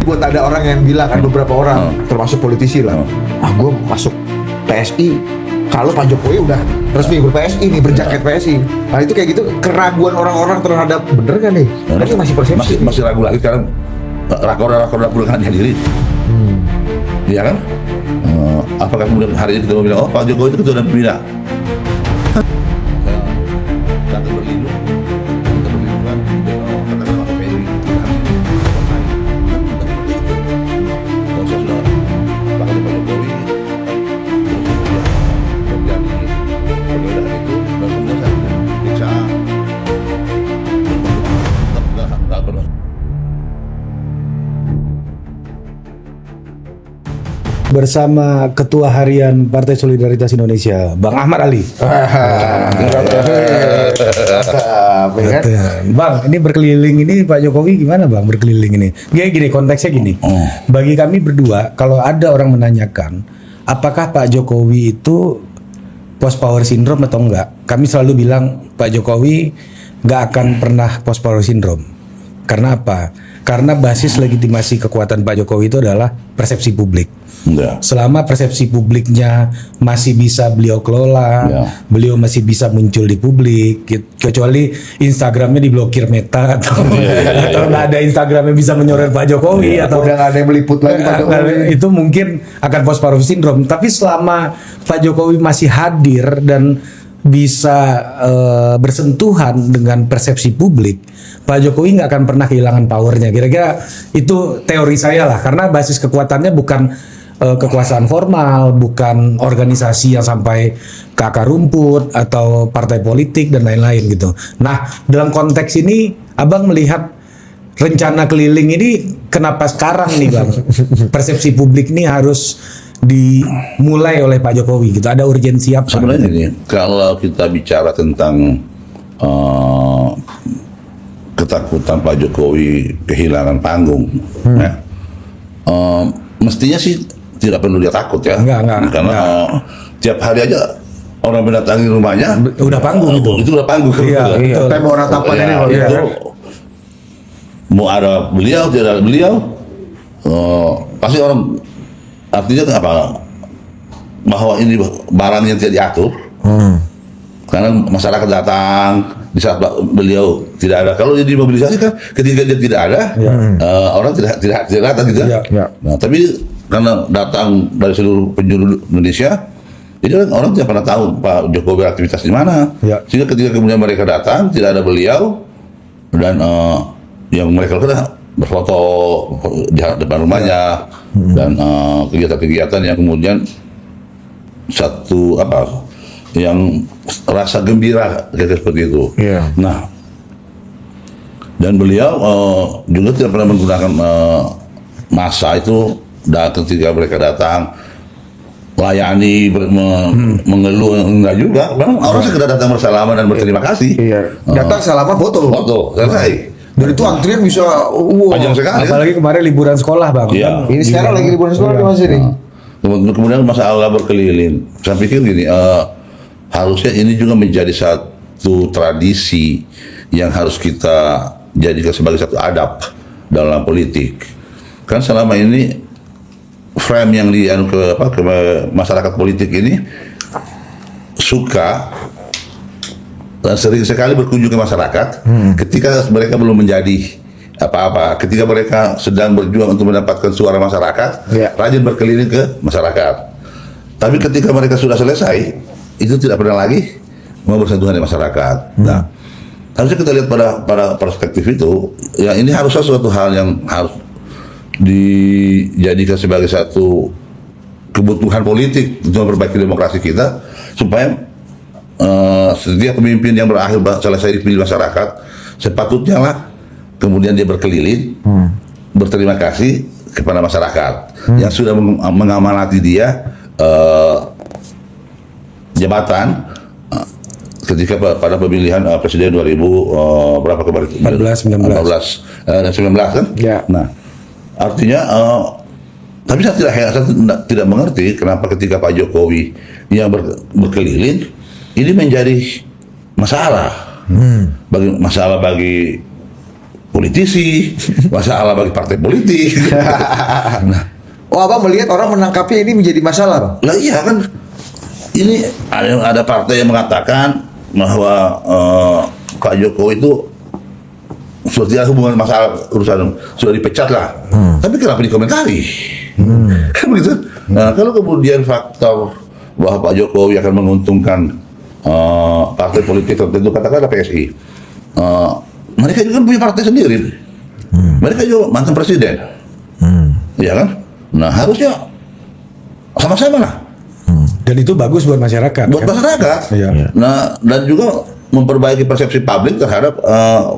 buat ada orang yang bilang kan, beberapa orang termasuk politisi lah, gue masuk PSI kalau Pak Jokowi udah resmi ber-PSI nih, berjaket PSI. Nah itu kayak gitu, keraguan orang-orang terhadap bener kan nih? Kan itu masih persepsi. Masih ragu lagi sekarang. Rakor bukan diri. Iya kan? Apakah kemudian hari ini kita mau bilang, oh Pak Jokowi itu ketua dan pembina? Kita berlindung, kita berlindungan, katakanlah PSI. Kalau saya sudah pakai Pak Jokowi, terjadi perbedaan itu, dan kemudian saya periksa, nggak pernah. Bersama Ketua Harian Partai Solidaritas Indonesia, Bang Ahmad Ali. Bang, ini berkeliling ini Pak Jokowi gimana Bang berkeliling ini? Gini konteksnya gini. Bagi kami berdua, kalau ada orang menanyakan apakah Pak Jokowi itu post power syndrome atau enggak, kami selalu bilang Pak Jokowi nggak akan pernah post power syndrome. Karena apa? Karena basis legitimasi kekuatan Pak Jokowi itu adalah persepsi publik. Enggak. Selama persepsi publiknya masih bisa beliau kelola, beliau masih bisa muncul di publik, kecuali Instagramnya diblokir Meta atau nggak ada Instagramnya bisa menyorot Pak Jokowi atau udah nggak ada yang meliput lagi Pak Jokowi. Itu mungkin akan post power syndrome. Tapi selama Pak Jokowi masih hadir dan bisa bersentuhan dengan persepsi publik, Pak Jokowi nggak akan pernah kehilangan powernya. Kira-kira itu teori saya lah, karena basis kekuatannya bukan kekuasaan formal, bukan organisasi yang sampai ke akar rumput atau partai politik dan lain-lain gitu. Nah, dalam konteks ini Abang melihat rencana keliling ini kenapa sekarang nih Bang? Persepsi publik ini harus dimulai oleh Pak Jokowi gitu. Ada urgensi apa? Sebenarnya ini kalau kita bicara tentang ketakutan Pak Jokowi kehilangan panggung, mestinya sih tidak perlu dia takut ya. Enggak. Karena tiap hari aja orang mendatangi rumahnya udah panggung itu udah panggung. Iya. Tema ratapan ini kalau itu, mau ada beliau tidak ada beliau, pasti orang artinya apa? Bahwa ini barang yang tidak diatur. Karena masyarakat datang di saat beliau tidak ada. Kalau dia dimobilisasi kan, ketika dia tidak ada, orang tidak datang gitu. Nah, tapi karena datang dari seluruh penjuru Indonesia, jadi orang tidak pernah tahu Pak Jokowi beraktivitas di mana. Sehingga ketika kemudian mereka datang, tidak ada beliau, dan yang mereka lakukan berfoto di depan rumahnya, dan kegiatan-kegiatan yang kemudian yang rasa gembira kayak seperti itu. Nah, dan beliau juga tidak pernah menggunakan massa itu. Dan ketika mereka datang layani, mengeluh, enggak juga. Memang orang sekedar datang bersalaman dan berterima kasih. Datang salaman foto selesai. Dan itu antrian bisa panjang sekali. Apalagi kemarin liburan sekolah Bang. Ini sekarang lagi liburan sekolah masih nih. Kemudian masalah berkeliling. Saya pikir gini, harusnya ini juga menjadi satu tradisi yang harus kita jadikan sebagai satu adab dalam politik. Kan selama ini frame yang ke masyarakat politik ini suka dan sering sekali berkunjung ke masyarakat ketika mereka belum menjadi apa-apa, ketika mereka sedang berjuang untuk mendapatkan suara masyarakat, rajin berkeliling ke masyarakat. Tapi ketika mereka sudah selesai, itu tidak pernah lagi mau bersentuhan dengan masyarakat. Nah, harusnya kita lihat pada perspektif itu, ya ini harusnya suatu hal yang harus dijadikan sebagai satu kebutuhan politik untuk memperbaiki demokrasi kita, supaya setiap pemimpin yang berakhir selesai dipilih masyarakat sepatutnya lah kemudian dia berkeliling berterima kasih kepada masyarakat yang sudah mengamanati dia jabatan ketika pada pemilihan presiden 2000 berapa kemarin? 19 kan? Nah, artinya tapi saya tidak mengerti kenapa ketika Pak Jokowi yang berkeliling ini menjadi masalah bagi politisi, masalah bagi partai politik. Nah, Oh, Abang melihat orang menangkapnya ini menjadi masalah, Bang? lah iya kan, ini ada partai yang mengatakan bahwa Pak Jokowi itu sudah tidak hubungan masalah urusan sudah dipecat lah. Tapi kenapa dikomentari? Kan begitu. Nah, kalau kemudian faktor bahwa Pak Jokowi akan menguntungkan partai politik tertentu, katakanlah PSI, mereka juga punya partai sendiri. Mereka juga mantan presiden, ya kan? Nah, harusnya sama-sama lah. Dan itu bagus buat masyarakat. Buat kan? masyarakat. Iya. Nah, dan juga memperbaiki persepsi publik terhadap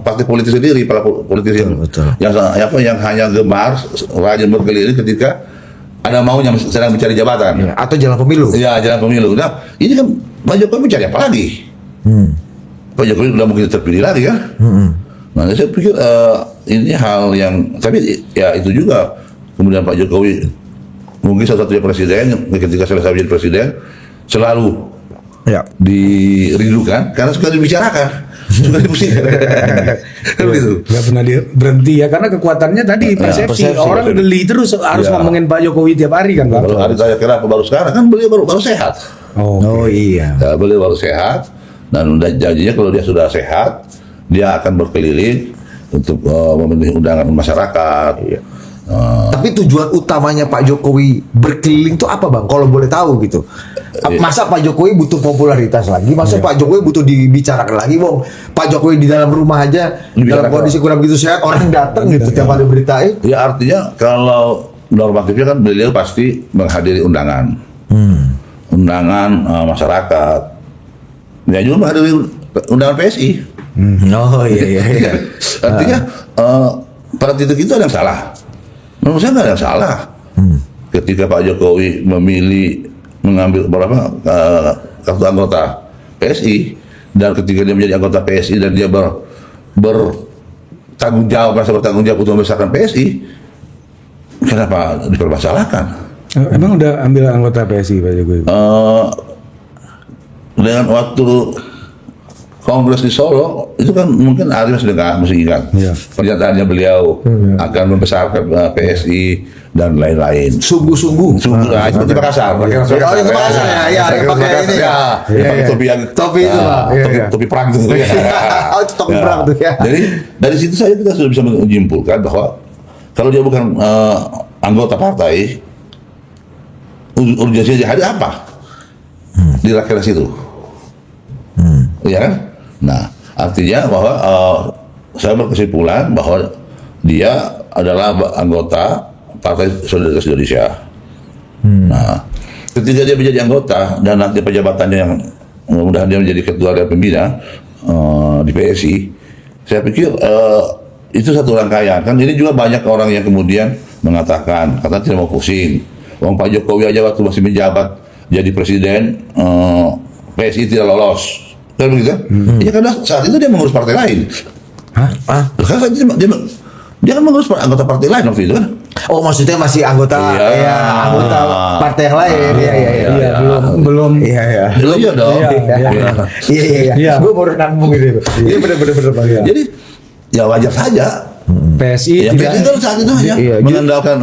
partai politik sendiri, para politisi Betul. yang hanya gemar rajin berkeliling ketika ada maunya sedang mencari jabatan. Ya, atau jalan pemilu. Ya, jalan pemilu. Nah, ini kan Pak Jokowi mencari apa lagi? Pak Jokowi sudah mungkin terpilih lagi kan? Nah, saya pikir ini hal yang, tapi ya itu juga kemudian Pak Jokowi mungkin salah satunya presiden yang ketika selesai menjadi presiden selalu Ya. dirindukan karena suka dibicarakan, suka dipusingkan. Kan gitu. Nggak pernah berhenti ya, karena kekuatannya tadi persepsi. Orang geli terus harus Ya. ngomongin Pak Jokowi tiap hari kan, Bang? Kalau hari saya kenapa baru sekarang, kan beliau baru sehat. Oh iya. Ya, beliau baru sehat dan janjinya kalau dia sudah sehat dia akan berkeliling untuk memenuhi undangan masyarakat. Tapi tujuan utamanya Pak Jokowi berkeliling itu apa, Bang? Kalau boleh tahu gitu. Masa Pak Jokowi butuh popularitas lagi? Masa Pak Jokowi butuh dibicarakan lagi, Bang? Pak Jokowi di dalam rumah aja dalam kondisi kurang begitu sehat, orang datang gitu tiap kali beritain. Ya artinya kalau normatifnya kan beliau pasti menghadiri undangan, undangan masyarakat. Ya juga menghadiri undangan PSI. Oh iya. Artinya pada titik itu ada yang salah. Menurut saya nggak ada yang salah. Ketika Pak Jokowi mengambil berapa kartu anggota PSI, dan ketika dia menjadi anggota PSI dan dia bertanggung jawab untuk membesarkan PSI, kenapa dipermasalahkan? Emang udah ambil anggota PSI Pak Jokowi? Dengan waktu Kongres di Solo itu kan mungkin Ari masih ingat Iya. pernyataannya beliau akan membesarkan PSI dan lain-lain. Sungguh-sungguh. Nah, itu di Makassar. Oh, yang ke Makassar ya, yang pakai ini ya. Pakai topi yang Topi itu, Pak. Iya. topi perang itu. Oh, itu topi perang tuh ya. Jadi dari situ saja kita sudah bisa menyimpulkan bahwa kalau dia bukan anggota partai, urgensinya dia ada apa di rakernas itu, ya kan? Nah, artinya bahwa saya berkesimpulan bahwa dia adalah anggota Partai Solidaritas Indonesia. Nah, ketika dia menjadi anggota dan nanti pejabatannya yang mudah-mudahan dia menjadi ketua dan pembina di PSI, saya pikir itu satu rangkaian. Kan ini juga banyak orang yang kemudian mengatakan, kata tidak mau pusing. Wong Pak Jokowi aja waktu masih menjabat jadi presiden, PSI tidak lolos. Kan begitu? Ya karena saat itu dia mengurus partai lain. Hah? Karena saat itu dia kan mengurus anggota partai lain waktu itu kan. Oh, maksudnya masih anggota Iya. anggota partai yang lain. Iya. Belum. Iya. Iya dong. Iya. Iya. Gue baru nambung gitu. Iya benar. Iya. Jadi ya wajar saja. PSI Ya tidak. PSI kan saat itu hanya Iya, mengandalkan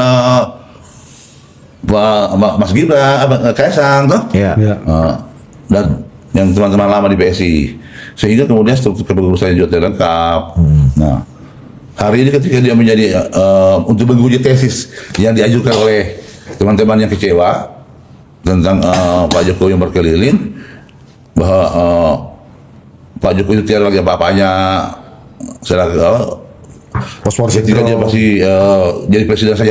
Mas Gibran, Kaisang, toh. Iya. Ya. Dan yang teman-teman lama di PSI, sehingga kemudian struktur kepengurusan juga tidak lengkap. Nah, hari ini ketika dia menjadi untuk menguji tesis yang diajukan oleh teman-teman yang kecewa tentang Pak Jokowi yang berkeliling, bahwa Pak Jokowi itu tidak lagi apa-apanya, ketika dia masih jadi presiden saja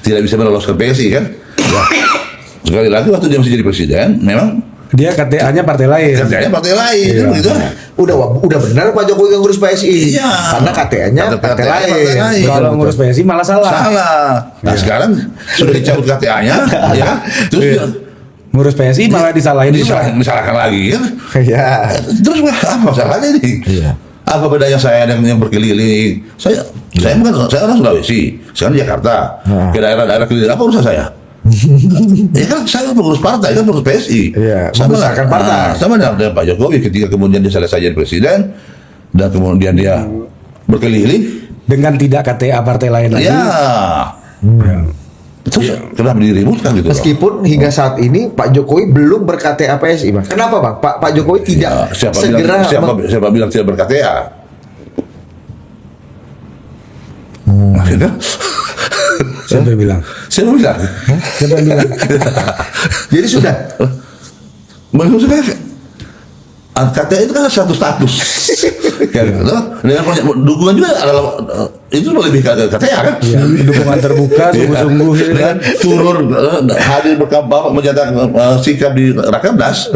tidak bisa meloloskan PSI kan. Ya. Sekali lagi waktu dia masih jadi presiden, memang Dia KTA-nya partai lain. kerjanya partai lain, kan gitu. Udah benar Pak Jokowi yang ngurus PSI. Iya. Karena KTA-nya partai lain. Kalau ngurus PSI malah salah. Salah. Nah sekarang sudah dicabut KTA-nya, ya kan? Terus dia Ngurus PSI malah disalahin juga. disalahkan lagi, kan? Iya. Terus apa masalahnya nih? Iya. Apa bedanya saya yang berkeliling? Saya orang Sulawesi, saya di Jakarta, ke daerah-daerah keliling. Apa urusan saya? Ya kan saya pengurus partai, kan pengurus PSI. Iya, Sama membesarkan partai. sama dengan Pak Jokowi ketika kemudian dia selesai jadi presiden dan kemudian dia berkeliling, dengan tidak KTA partai lain lagi. Ya. Terus kenapa diributkan gitu? Meskipun hingga saat ini Pak Jokowi belum ber-KTA PSI, Bang. Kenapa, Bang? Pak Jokowi tidak segera siapa bilang tidak ber-KTA? Siapa yang bilang? Siapa bilang? Siapa yang bilang? Jadi sudah. Menurut saya KTA itu kan satu status. Dengan banyak dukungan juga adalah itu lebih ke KTA kan? Ya, dukungan terbuka sungguh-sungguh gitu kan. Turun hadir berkampanye menyatakan sikap di Rakernas.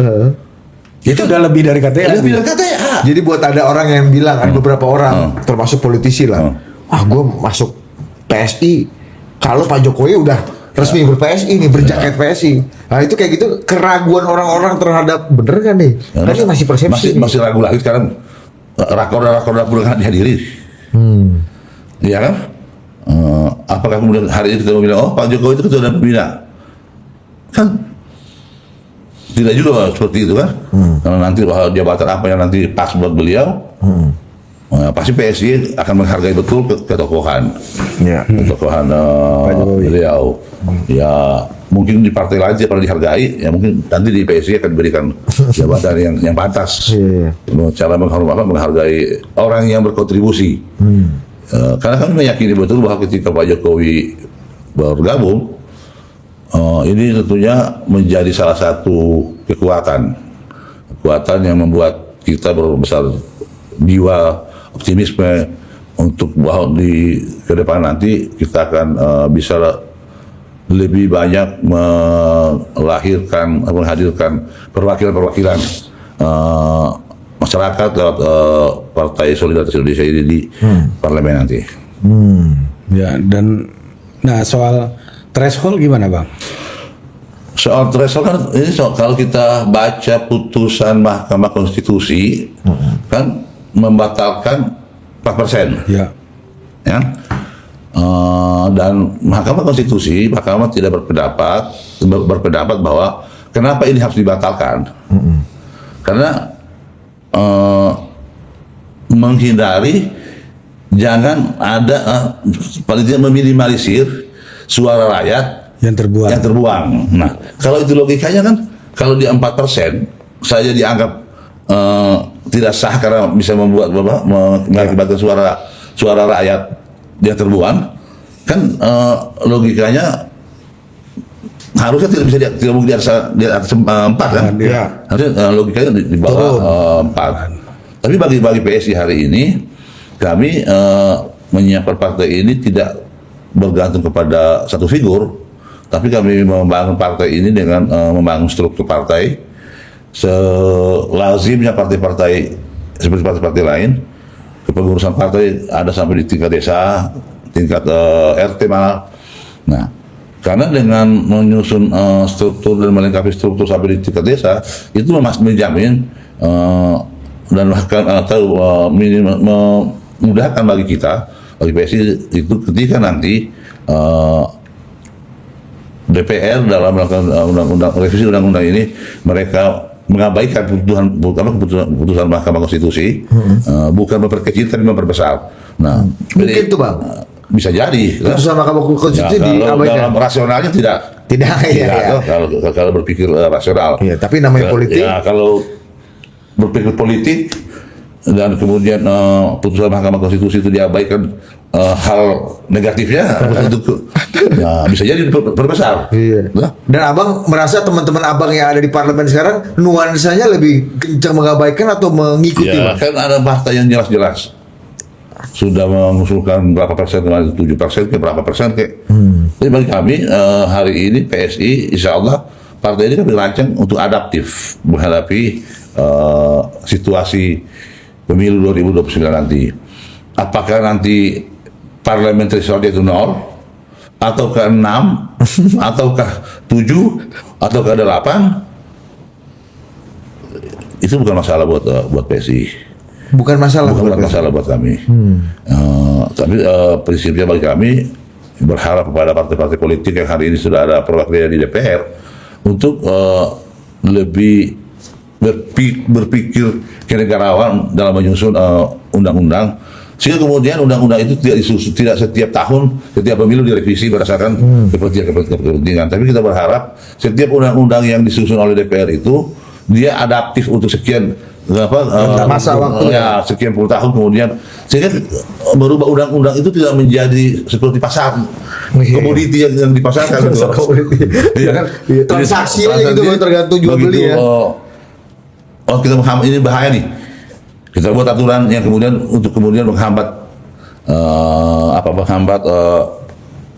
Itu udah lebih dari KTA. Lebih dari KTA. Jadi buat ada orang yang bilang, ada beberapa orang termasuk politisi lah, gue masuk PSI kalau Pak Jokowi udah resmi ber-PSI nih, berjaket PSI. Nah itu kayak gitu keraguan orang-orang terhadap bener kan nih? Kan ini masih persepsi. Masih ragu lagi sekarang. Rakorda pun kan dihadiri. Iya kan? Apakah kemudian hari ini kita mau bilang, oh Pak Jokowi itu ketua dan pembina? Kan tidak juga seperti itu kan? Karena nanti jabatan apa yang nanti pas buat beliau, pasti PSI akan menghargai betul ketokohan, ketokohan beliau. Ya mungkin di partai lain pernah dihargai, ya mungkin nanti di PSI akan diberikan jabatan yang pantas. Cara menghargai orang yang berkontribusi. Karena kami meyakini betul bahwa ketika Pak Jokowi bergabung, ini tentunya menjadi salah satu kekuatan yang membuat kita berbesar jiwa optimisme untuk bahwa di ke depan nanti kita akan bisa lebih banyak menghadirkan perwakilan masyarakat lewat Partai Solidaritas Indonesia ini di parlemen nanti. Ya, dan soal threshold gimana, Bang? Soal threshold kan ini kalau kita baca putusan Mahkamah Konstitusi kan membatalkan 4%. Ya. Dan Mahkamah Konstitusi, Mahkamah tidak berpendapat bahwa kenapa ini harus dibatalkan. Karena menghindari jangan ada paling tidak meminimalisir suara rakyat yang terbuang. Nah, kalau itu logikanya kan kalau di 4% saja dianggap tidak sah karena bisa mengakibatkan suara rakyat dia terbuang, kan logikanya harusnya tidak mungkin di atas 4 kan? Harusnya logikanya di bawah 4. Tapi bagi PSI hari ini kami menyiapkan partai ini tidak bergantung kepada satu figur, tapi kami membangun partai ini dengan membangun struktur partai selazimnya partai-partai seperti partai-partai lain. Kepengurusan partai ada sampai di tingkat desa, tingkat RT malah. Nah, karena dengan menyusun struktur dan melengkapi struktur sampai di tingkat desa itu menjamin dan bahkan memudahkan bagi kita, bagi PSI itu ketika nanti DPR dalam melakukan revisi undang-undang ini mereka mengabaikan putusan Mahkamah Konstitusi, bukan memperkecil tapi memperbesar. Nah, mungkin tuh Bang, bisa jadi. Putusan Mahkamah Konstitusi Dalam diabaikan. rasionalnya tidak. Kalau berpikir rasional. Iya, tapi namanya politik. Ya, kalau berpikir politik dan kemudian putusan Mahkamah Konstitusi itu diabaikan, hal negatifnya ya, bisa jadi berbesar. Iya. Dan Abang merasa teman-teman Abang yang ada di parlemen sekarang nuansanya lebih kencang mengabaikan atau mengikuti, ya, Bang? kan ada partai yang jelas-jelas sudah mengusulkan berapa persen, 7% ke berapa persen ke. Jadi bagi kami hari ini PSI, insya Allah partai ini kami rancang untuk adaptif menghadapi situasi pemilu 2029 nanti. Apakah nanti parliamentary threshold itu 0, ataukah 6, ataukah 7, ataukah 8? Itu bukan masalah buat PSI. Bukan masalah buat kami. Tapi prinsipnya bagi kami berharap kepada partai-partai politik yang hari ini sudah ada perwakilan di DPR untuk lebih berpikir kenegarawan dalam menyusun undang-undang Sehingga kemudian undang-undang itu tidak disusun, tidak setiap tahun, setiap pemilu direvisi berdasarkan kepentingan. Tapi kita berharap setiap undang-undang yang disusun oleh DPR itu dia adaptif untuk sekian masa waktu ya sekian puluh tahun kemudian, sehingga merubah undang-undang itu tidak menjadi seperti pasar komoditi yang dipasarkan. Iya kan? Transaksi aja gitu kan, tergantung jual beli ya. Oh kita ini bahaya nih. Kita buat aturan yang kemudian untuk kemudian menghambat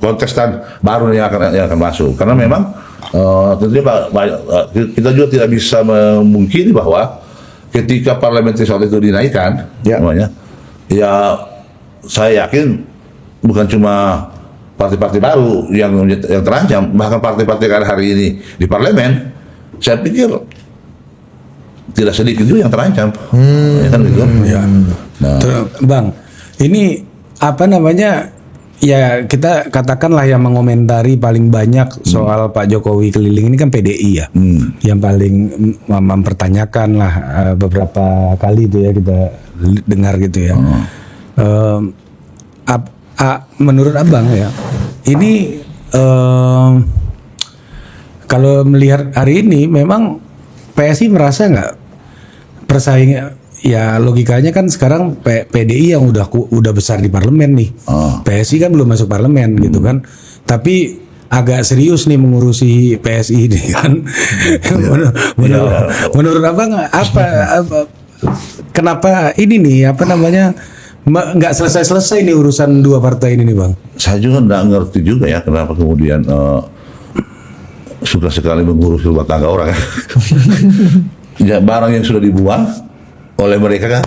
kontestan baru yang akan masuk. Karena memang tentunya kita juga tidak bisa memungkiri bahwa ketika parliamentary threshold itu dinaikkan, namanya, ya saya yakin bukan cuma partai-partai baru yang terancam, bahkan partai-partai yang ada hari ini di parlemen, saya pikir tidak sedikit juga yang terancam. Ya kan gitu. Ya. Nah, Bang, ini apa namanya? Ya kita katakanlah yang mengomentari paling banyak soal Pak Jokowi keliling ini kan PDI ya, yang paling mempertanyakan lah beberapa kali itu ya kita dengar gitu ya. Menurut abang ya, ini kalau melihat hari ini memang PSI merasa nggak persaingan? Ya logikanya kan sekarang PDI yang udah besar di parlemen nih, PSI kan belum masuk parlemen gitu kan, tapi agak serius nih mengurusi PSI ini kan. Menurut abang apa kenapa ini nih apa namanya nggak selesai nih urusan dua partai ini nih bang? saya juga nggak ngerti juga ya kenapa kemudian suka sekali mengurus rumah tangga orang. Ya, barang yang sudah dibuang oleh mereka kan,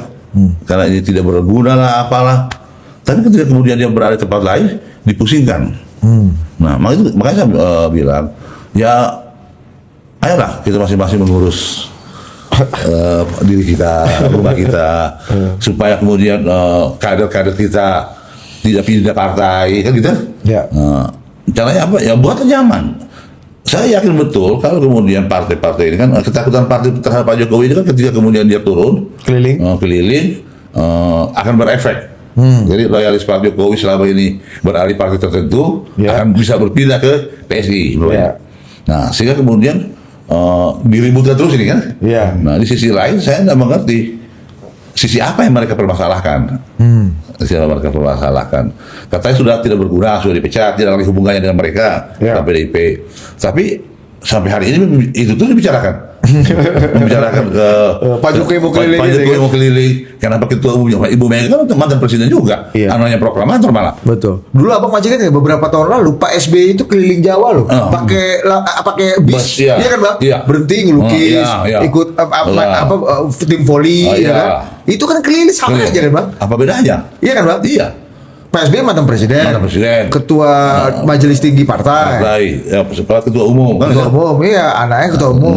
karena ini tidak berguna lah apalah. Tapi ketika kemudian dia berada di tempat lain dipusingkan. Nah, makanya saya bilang ya ayolah kita masing-masing mengurus diri kita, rumah kita, supaya kemudian kader-kader kita tidak pindah partai kan gitu. Ya. Caranya apa? Ya buatlah nyaman. Saya yakin betul kalau kemudian partai-partai ini kan ketakutan partai terhadap Pak Jokowi ini kan ketika kemudian dia turun keliling akan berefek. Jadi loyalis Pak Jokowi selama ini beralih partai tertentu akan bisa berpindah ke PSI. Nah sehingga kemudian diributkan terus ini kan. Nah di sisi lain saya tidak mengerti sisi apa yang mereka permasalahkan. Siapa mereka permasalahkan? Katanya sudah tidak berguna, sudah dipecat, tidak lagi hubungannya dengan mereka, PDIP. Tapi sampai hari ini itu tuh dibicarakan. Membicarakan ke Pak Jokowi mau keliling. Pak Jokowi mau keliling. Kenapa ketua umumnya Ibu Mega kan mantan presiden juga, anaknya proklamator malah. Betul. Dulu abang masih kan ya beberapa tahun lalu Pak SBY itu keliling Jawa loh, pakai bis, iya kan bang? Berhenti ngelukis, ikut tim voli, ya kan? Itu kan keliling sama aja kan bang? Apa bedanya? Iya kan bang? Iya. Pak SBY mantan presiden, ketua majelis tinggi partai, ya ketua umum kan? Ketua umum, iya anaknya ketua umum.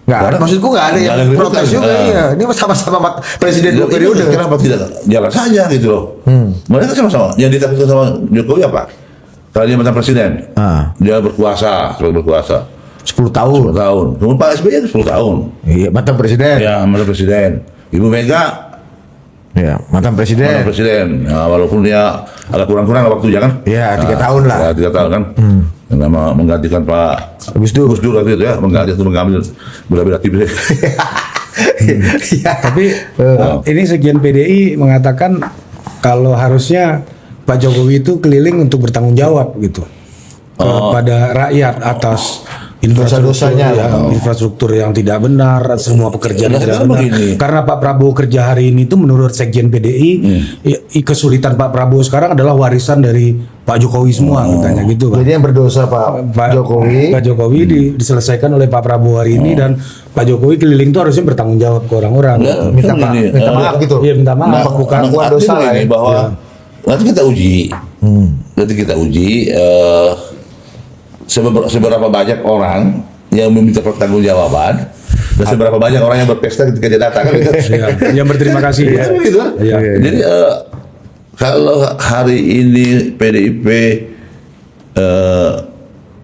Nggak ada, maksudku nggak ada yang protes juga. Iya, ini sama-sama presiden 2 periode. Kenapa tidak jalan saja gitu loh? Mereka sama-sama. Yang ditakutkan sama Jokowi apa? Karena dia mantan presiden, dia berkuasa, 10 tahun. Kemudian Pak SBY 10 tahun. Iya, mantan presiden. Ya, mantan presiden. Ibu Mega, ya, mantan presiden. Ya, walaupun dia agak kurang-kurang waktunya kan? Iya, 3 tahun lah. Ya, 3 tahun kan? Nama menggantikan Pak Gus Dur waktu itu ya, mengambil bela-bela tim. Tapi ini sekian PDI mengatakan kalau harusnya Pak Jokowi itu keliling untuk bertanggung jawab gitu kepada rakyat atas infrastruktur yang tidak benar, semua pekerjaan yang tidak benar. Karena Pak Prabowo kerja hari ini itu menurut Sekjen PDI, kesulitan Pak Prabowo sekarang adalah warisan dari Pak Jokowi semua, katanya gitu. Jadi yang berdosa Pak Jokowi diselesaikan oleh Pak Prabowo hari ini, dan Pak Jokowi keliling itu harusnya bertanggung jawab ke orang-orang. Minta maaf gitu. Iya, minta maaf. Bukan dosa ini bahwa nanti kita uji. Seberapa banyak orang yang meminta pertanggungjawaban dan seberapa banyak orang yang berpesta ketika dia datang kan gitu. Yang berterima kasih ya. Gitu. Jadi kalau hari ini PDIP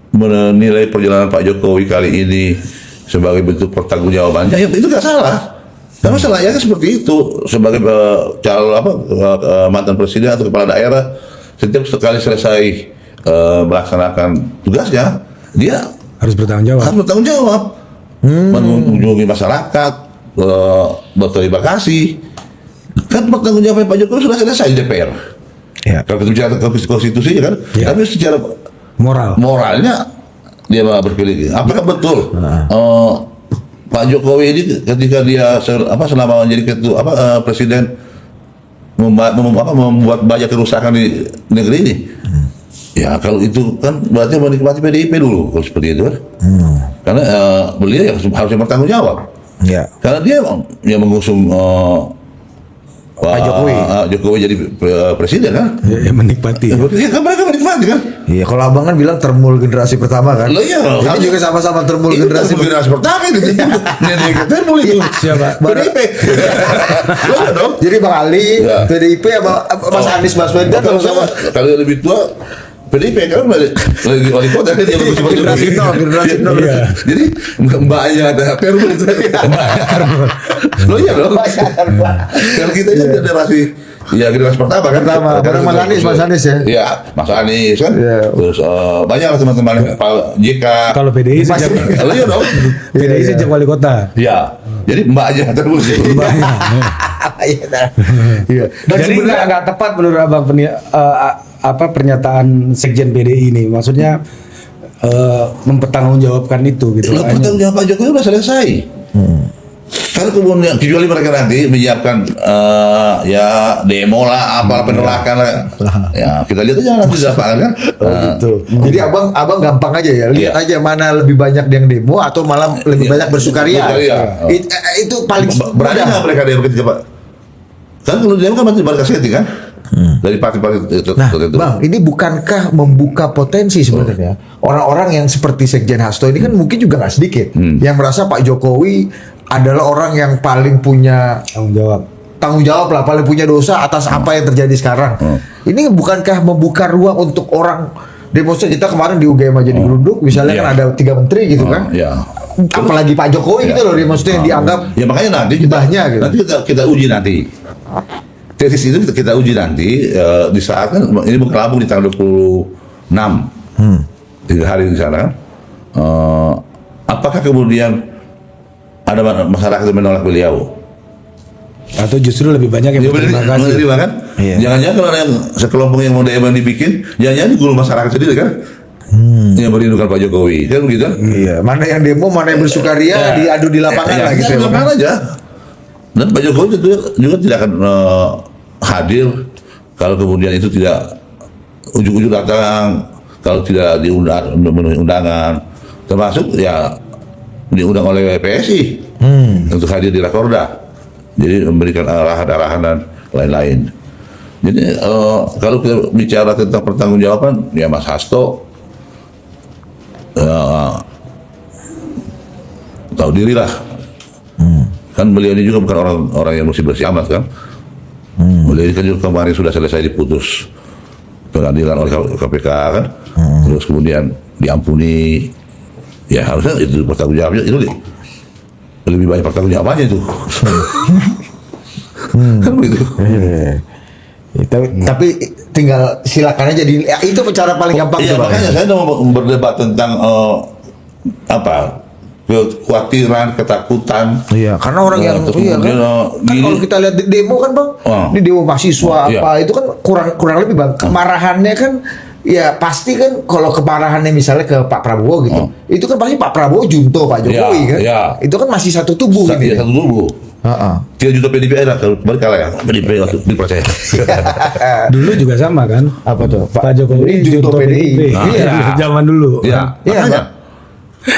menilai perjalanan Pak Jokowi kali ini sebagai bentuk pertanggungjawaban, ya itu nggak salah. Karena masalahnya kan seperti itu sebagai calon mantan presiden atau kepala daerah, setiap sekali selesai melaksanakan tugasnya, dia Harus bertanggung jawab. harus bertanggung jawab, mengunjungi masyarakat, berterima kasih. Kan bertanggung jawab Pak Jokowi sudah selesai di DPR. Ya. Kalau kita bicara konstitusinya kan, Ya. tapi secara moralnya dia berpilih. Apakah betul Pak Jokowi ini ketika dia selama menjadi presiden membuat banyak kerusakan di negeri ini? Ya kalau itu kan berarti menikmati PDIP dulu kalau seperti itu kan. Karena beliau yang harusnya bertanggung jawab. Ya. Karena dia yang mengusung Pak Jokowi. Jokowi jadi presiden kan. Ya, menikmati. Ya, kan mereka menikmati kan. Iya, kalau abang kan bilang termul generasi pertama kan. Loh, iya. Ini juga sama-sama termul Itu generasi generasi pertama itu. Termul itu. Siapa? PDIP. Loh, dong. Jadi Bang Ali, Ya. PDIP sama Mas Anies Baswedan Kalau sama kalau lebih tua PDIP kan lagi wali kota kan dia generasi nol, generasi nol. Iya. Jadi mbaknya ada termul itu. Loh iya dong. Kalau kita ini generasi generasi pertama kan. Pertama, bareng Mas Anies ya. Iya, Mas Anies kan. Iya. Terus banyak lah teman-teman Pak JK. Kalau PDI Masih- sejak Kalau iya dong. PDI sejak wali kota. Iya. Jadi mbaknya terus. Iya. Dan Jadi sebenarnya nggak tepat menurut abang pernyataan Sekjen PDI ini. Maksudnya mempertanggungjawabkan itu gitu. Loh, pertanggung jawab Pak Jokowi udah selesai. Karena kemudian kecuali mereka nanti menyiapkan demo lah, apa penolakan lah. Ya kita lihat aja nanti di lapangan kan. gitu. Jadi abang gampang aja ya, lihat Iya. aja mana lebih banyak yang demo atau malah lebih Iya. banyak bersukaria. Bersukaria. Itu paling Berani mudah. nggak mereka demo ketika Pak? Kan kalau demo kan berkas setting kan? Dari partai-partai Nah, tertentu. Bang, ini bukankah membuka potensi sebenarnya orang-orang yang seperti Sekjen Hasto ini kan mungkin juga nggak sedikit yang merasa Pak Jokowi adalah orang yang paling punya tanggung jawab lah, paling punya dosa atas apa yang terjadi sekarang. Ini bukankah membuka ruang untuk orang demonstrasi? Kita kemarin di UGM aja digeruduk, misalnya Iya. kan ada 3 menteri gitu kan. Ya. Apalagi Pak Jokowi gitu loh, dia maksudnya yang dianggap Ya makanya nanti kita Mbahnya gitu. nanti kita uji nanti. Tesis itu kita uji nanti di saat kan ini berkelabung di tanggal 26. 3 hari di sana kan. Apakah kemudian ada masyarakat yang menolak beliau? Atau justru lebih banyak yang Ya, berterima kasih. menerima kan? Iya. Jangan-jangan kalau ada yang sekelompok yang mau demo yang dibikin, jangan-jangan di guru masyarakat sendiri kan? Yang merindukan Pak Jokowi, kan begitu? iya, mana yang demo, mana yang bersukaria diadu di lapangan lah gitu Di ya. lapangan aja. Dan Pak Jokowi itu juga tidak akan hadir kalau kemudian itu tidak ujuk-ujuk datang, kalau tidak memenuhi undangan, termasuk ya diundang oleh PSI untuk hadir di Rakorda. Jadi memberikan arahan-arahan dan lain-lain. Jadi kalau kita bicara tentang pertanggungjawaban, ya Mas Hasto tahu diri lah. Kan beliau ini juga bukan orang yang bersih amat kan. Beliau ini kan juga kemarin sudah selesai diputus pengadilan oleh KPK kan. Terus kemudian diampuni. Ya harusnya itu pertanggungjawabnya itu lebih banyak pertanggungjawabannya itu. Kan begitu. Tapi tinggal silakan aja itu cara paling gampang Iya, tuh, Bang. makanya saya mau berdebat tentang kekhawatiran, ketakutan. Iya, karena orang yang Terus iya kan, kemudian, kan gini. kalau kita lihat di demo kan Bang, Oh. di demo mahasiswa Iya. apa itu kan kurang lebih Bang, kemarahannya kan ya pasti kan kalau kemarahannya misalnya ke Pak Prabowo gitu, itu kan pasti Pak Prabowo junto Pak Jokowi Iya, kan, iya. itu kan masih satu tubuh Satu, ini. satu tubuh. 3 juta PDP ada kalau kembali kalah ya. PDP dipercaya. Dulu juga sama kan? Apa tuh? Pak Jokowi junto PDIP. Nah, Iya, iya. zaman dulu. Ya, Iya, makanya.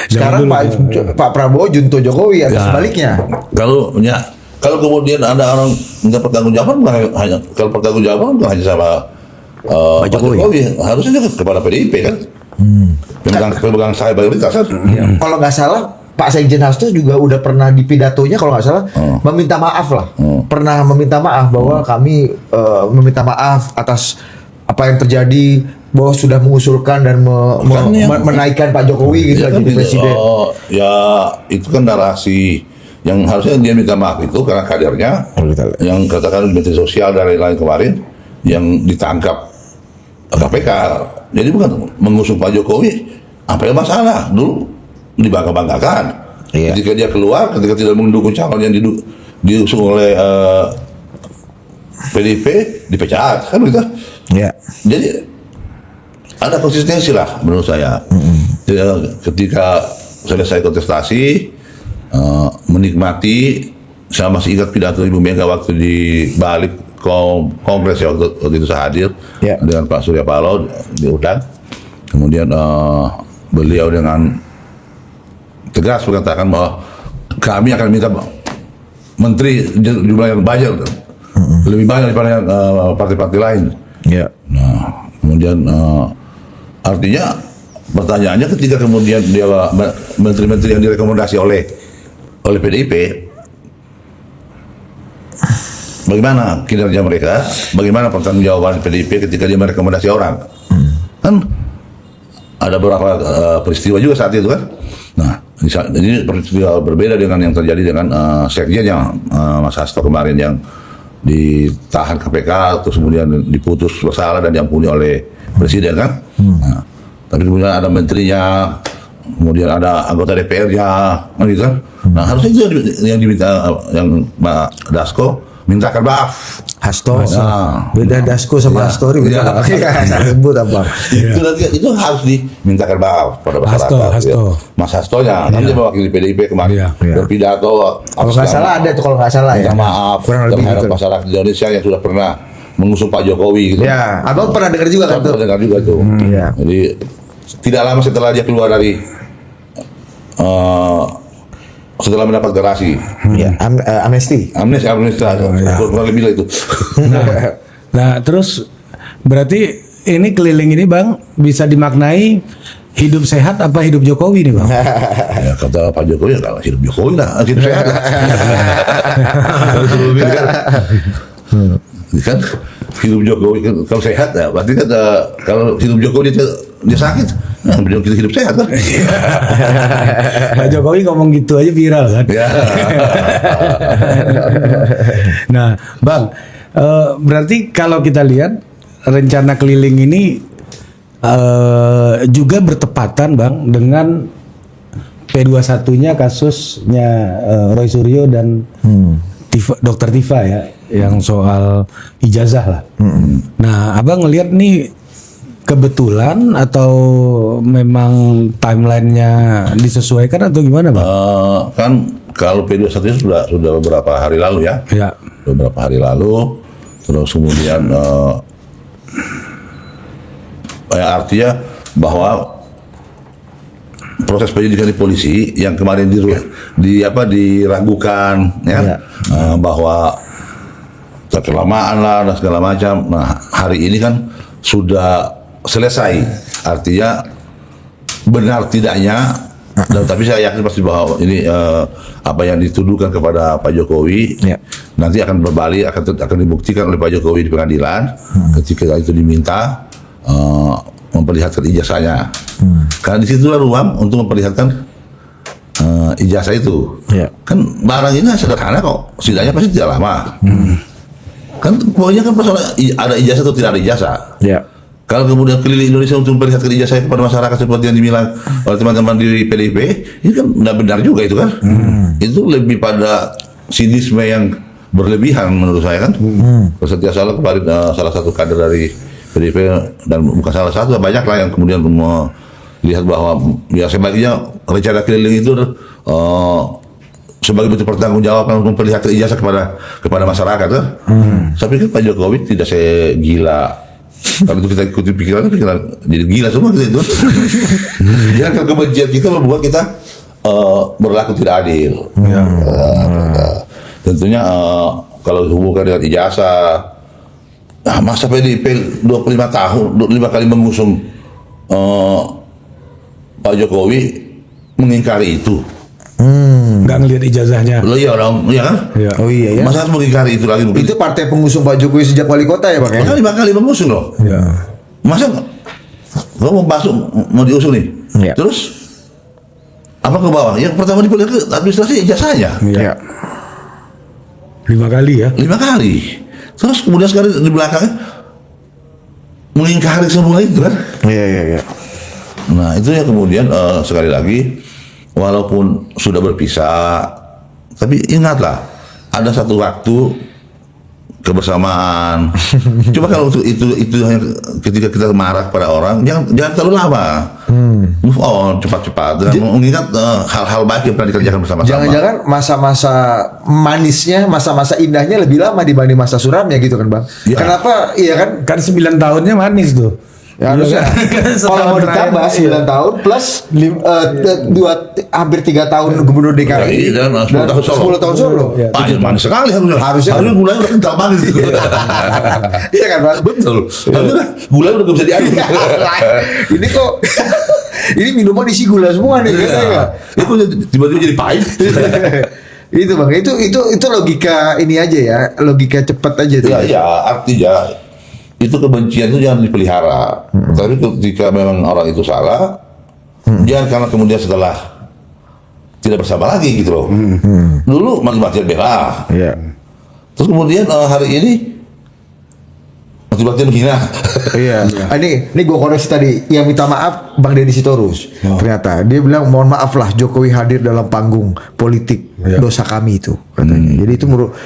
Sekarang Zaman dulu, Pak Prabowo junto Jokowi atau Ya. sebaliknya. Kalau kemudian ada orang minta pertanggungjawaban bukan hanya kalau pertanggungjawaban bukan hanya sama Pak Jokowi, harusnya juga kepada PDIP kan. Pemegang saham mayoritas kan. Kalau nggak salah Pak Sekjen Hasto juga udah pernah di pidatonya kalau nggak salah meminta maaf lah. Pernah meminta maaf bahwa kami meminta maaf atas apa yang terjadi, bahwa sudah mengusulkan dan Kan yang- menaikkan Pak Jokowi gitu Ya, kan jadi itu, presiden. ya itu kan narasi yang harusnya dia minta maaf itu karena kadernya yang katakan Menteri Sosial dan lain-lain kemarin yang ditangkap KPK. Jadi bukan mengusung Pak Jokowi, apa yang masalah dulu dibangga-banggakan. Ketika dia keluar, ketika tidak mendukung calon yang diusung oleh PDIP, dipecat kan gitu. Jadi ada konsistensi lah menurut saya. Ketika selesai kontestasi, menikmati, saya masih ingat pidato Ibu Mega waktu di balik kongres ya, waktu itu saya hadir dengan Pak Surya Paloh diundang. Kemudian beliau dengan tegas mengatakan bahwa kami akan minta menteri jumlah yang banyak, lebih banyak daripada partai-partai lain. Nah, kemudian artinya pertanyaannya ketika kemudian dia menteri-menteri yang direkomendasi oleh PDIP, bagaimana kinerja mereka, bagaimana pertanggungjawaban PDIP ketika dia merekomendasi orang? Kan ada beberapa peristiwa juga saat itu kan. Nah, ini peristiwa berbeda dengan yang terjadi dengan sekjennya Mas Hasto kemarin yang ditahan KPK terus kemudian diputus bersalah dan diampuni oleh presiden kan. Nah, tapi kemudian ada menterinya, kemudian ada anggota DPR-nya, gitu kan. Nah, harusnya itu yang diminta yang Pak Dasko mintakan maaf. Hasto. Nah, Beda Dasko sama Hastori beda. Sebut apa? Itu harus dimintakan maaf pada masyarakat. Hasto. Mas Hastonya, nanti mewakili PDIP kemarin berpidato. Kalau nggak salah ada tuh, kalau nggak salah ya. Minta maaf terhadap masyarakat Indonesia yang sudah pernah mengusung Pak Jokowi gitu. Ya, abang pernah dengar juga kan tuh? Pernah dengar juga tuh. Jadi tidak lama setelah dia keluar dari setelah mendapat garasi, amnesti, kurang lebih lah itu. Nah, terus berarti ini keliling ini Bang bisa dimaknai hidup sehat apa hidup Jokowi nih Bang? Ya, kata Pak Jokowi, kalau hidup Jokowi lah, hidup sehat lah. Kan hidup Jokowi kalau sehat ya, berarti kan kalau hidup Jokowi dia sakit, nah beliau kita hidup sehat kan. Pak Jokowi ngomong gitu aja viral kan. Nah, Bang, berarti kalau kita lihat rencana keliling ini juga bertepatan Bang dengan P21-nya kasusnya Roy Suryo dan Dr. Tifa ya, yang soal ijazah lah. Nah, Abang ngelihat nih kebetulan atau memang timelinenya disesuaikan atau gimana Bang? Kan kalau P21 sudah beberapa hari lalu ya. Beberapa hari lalu, terus kemudian artinya bahwa proses penyidikan di polisi yang kemarin diragukan ya, bahwa kelamaan lah dan segala macam. Nah, hari ini kan sudah selesai, artinya benar tidaknya, dan tapi saya yakin pasti bahwa ini apa yang dituduhkan kepada Pak Jokowi nanti akan berbalik, akan dibuktikan oleh Pak Jokowi di pengadilan ketika itu diminta memperlihatkan ijazahnya. Karena di situlah ruang untuk memperlihatkan ijazah itu. Kan barang ini sederhana kok, setidaknya pasti tidak lama. Kan pokoknya kan masalah ada ijazah atau tidak ada ijazah. Kalau kemudian keliling Indonesia untuk memperlihatkan ijazah kepada masyarakat seperti yang dibilang oleh teman-teman di PDIP, ini kan tidak benar juga itu kan. Itu lebih pada sinisme yang berlebihan menurut saya kan. Kalau tidak salah kemarin salah satu kader dari PDIP, dan bukan salah satu, banyak lah yang kemudian melihat bahwa ya sebaliknya rencana keliling itu sebagai bentuk pertanggungjawaban untuk memperlihatkan ijazah kepada masyarakat kan. Saya pikir Pak Jokowi tidak segila. Kalau itu kita ikuti pikiran jadi gila semua kita itu. Ya, kebencian kita membuat kita berlaku tidak adil. Tentunya kalau hubungan dengan ijazah, masa PDIP 25 tahun 25 kali mengusung Pak Jokowi mengingkari itu. Nggak ngelihat ijazahnya. Lo iya dong, iya kan? Oh iya ya. Masa harus mengingkari itu lagi? Itu partai pengusung Pak Jokowi sejak wali kota ya Bang ya? 5 kali mengusung loh. Masa lo mau diusung nih? Terus Apa ke bawah? Yang pertama diperlihat ke administrasi ijazahnya. Iya. 5 kali ya. 5 kali. Terus kemudian sekarang di belakangnya mengingkari semua itu kan. Iya. Nah itu ya kemudian sekali lagi walaupun sudah berpisah, tapi ingatlah ada satu waktu kebersamaan. Coba kalau itu hanya ketika kita marah pada orang, jangan terlalu lama. Move on cepat-cepat dan mengingat hal-hal baik yang pernah dikerjakan bersama-sama. Jangan-jangan masa-masa manisnya, masa-masa indahnya lebih lama dibanding masa suramnya gitu kan, Bang? Ya. Kenapa? Iya kan? Kan 9 tahunnya manis tuh. Ya, harusnya kalau mau ditambah 9 tahun plus hampir 3 tahun gubernur DKI dan 10 tahun Solo. 10 tahun Solo. Ya, Manis sekali harusnya gulanya udah kental manis. Iya kan, Bang? Betul. Harusnya gulanya udah gak bisa diaduk. Ini kok ini minuman isi gula semua nih, gitu ya. Itu tiba-tiba jadi pahit. Itu Bang, itu logika ini aja ya, logika cepat aja tuh. Ya, artinya itu kebencian itu jangan dipelihara. Tapi ketika memang orang itu salah, jangan karena kemudian setelah tidak bersama lagi gitu loh. Dulu mati-matian bela. Iya. Terus kemudian hari ini mati-matian menghina. Iya. Ini gue koreksi tadi. Yang minta maaf Bang Deddy Sitorus. Ternyata dia bilang mohon maaf lah Jokowi hadir dalam panggung politik, dosa kami itu katanya. Jadi itu menurut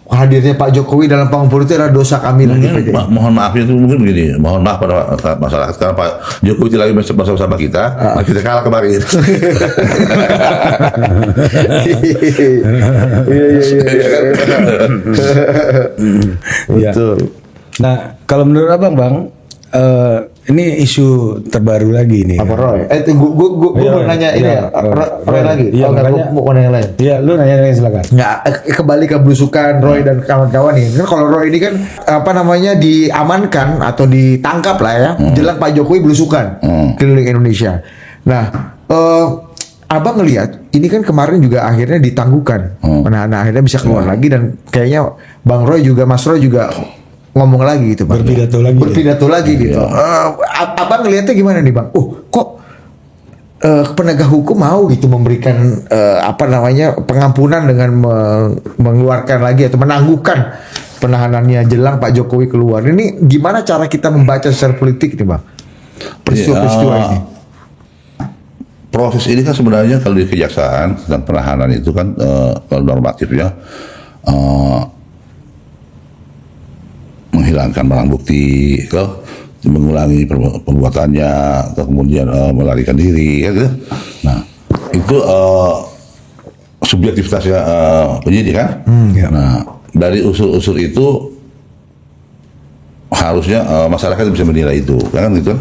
hadirnya Pak Jokowi dalam panggung politik adalah dosa kami lagi. Mohon maaf itu mungkin begini. Mohon maaf pada masyarakat karena Pak Jokowi tidak lagi bersama kita. Kita kalah kemarin. Iya. Betul. Nah, kalau menurut Abang, Bang, ini isu terbaru lagi nih. Apa Roy? Gue mau nanya ini ya. Roy lagi. Iya, Gue mau nanya yang lain. Iya, lu nanya silakan. Nggak, kembali ke belusukan Roy dan kawan-kawan nih. Kan kalau Roy ini kan apa namanya diamankan atau ditangkap lah ya, jelang Pak Jokowi belusukan keliling Indonesia. Nah, Abang ngelihat ini kan kemarin juga akhirnya ditangguhkan, nah akhirnya bisa keluar lagi dan kayaknya Bang Roy juga, Mas Roy juga ngomong lagi gitu, Bang. Berpidato lagi gitu. Abang ngelihatnya gimana nih, Bang? Kok penegak hukum mau gitu memberikan apa namanya pengampunan dengan mengeluarkan lagi atau menangguhkan penahanannya jelang Pak Jokowi keluar. Ini gimana cara kita membaca secara politik nih, Bang? Peristiwa ini. Proses ini kan sebenarnya kalau di kejaksaan dan penahanan itu kan kalau normatifnya menghilangkan barang bukti, mengulangi perbuatannya, atau kemudian melarikan diri, ya gitu. Nah, itu subjektivitasnya penyidik kan. Nah, dari unsur-unsur itu harusnya masyarakat bisa menilai itu, kan gitu kan.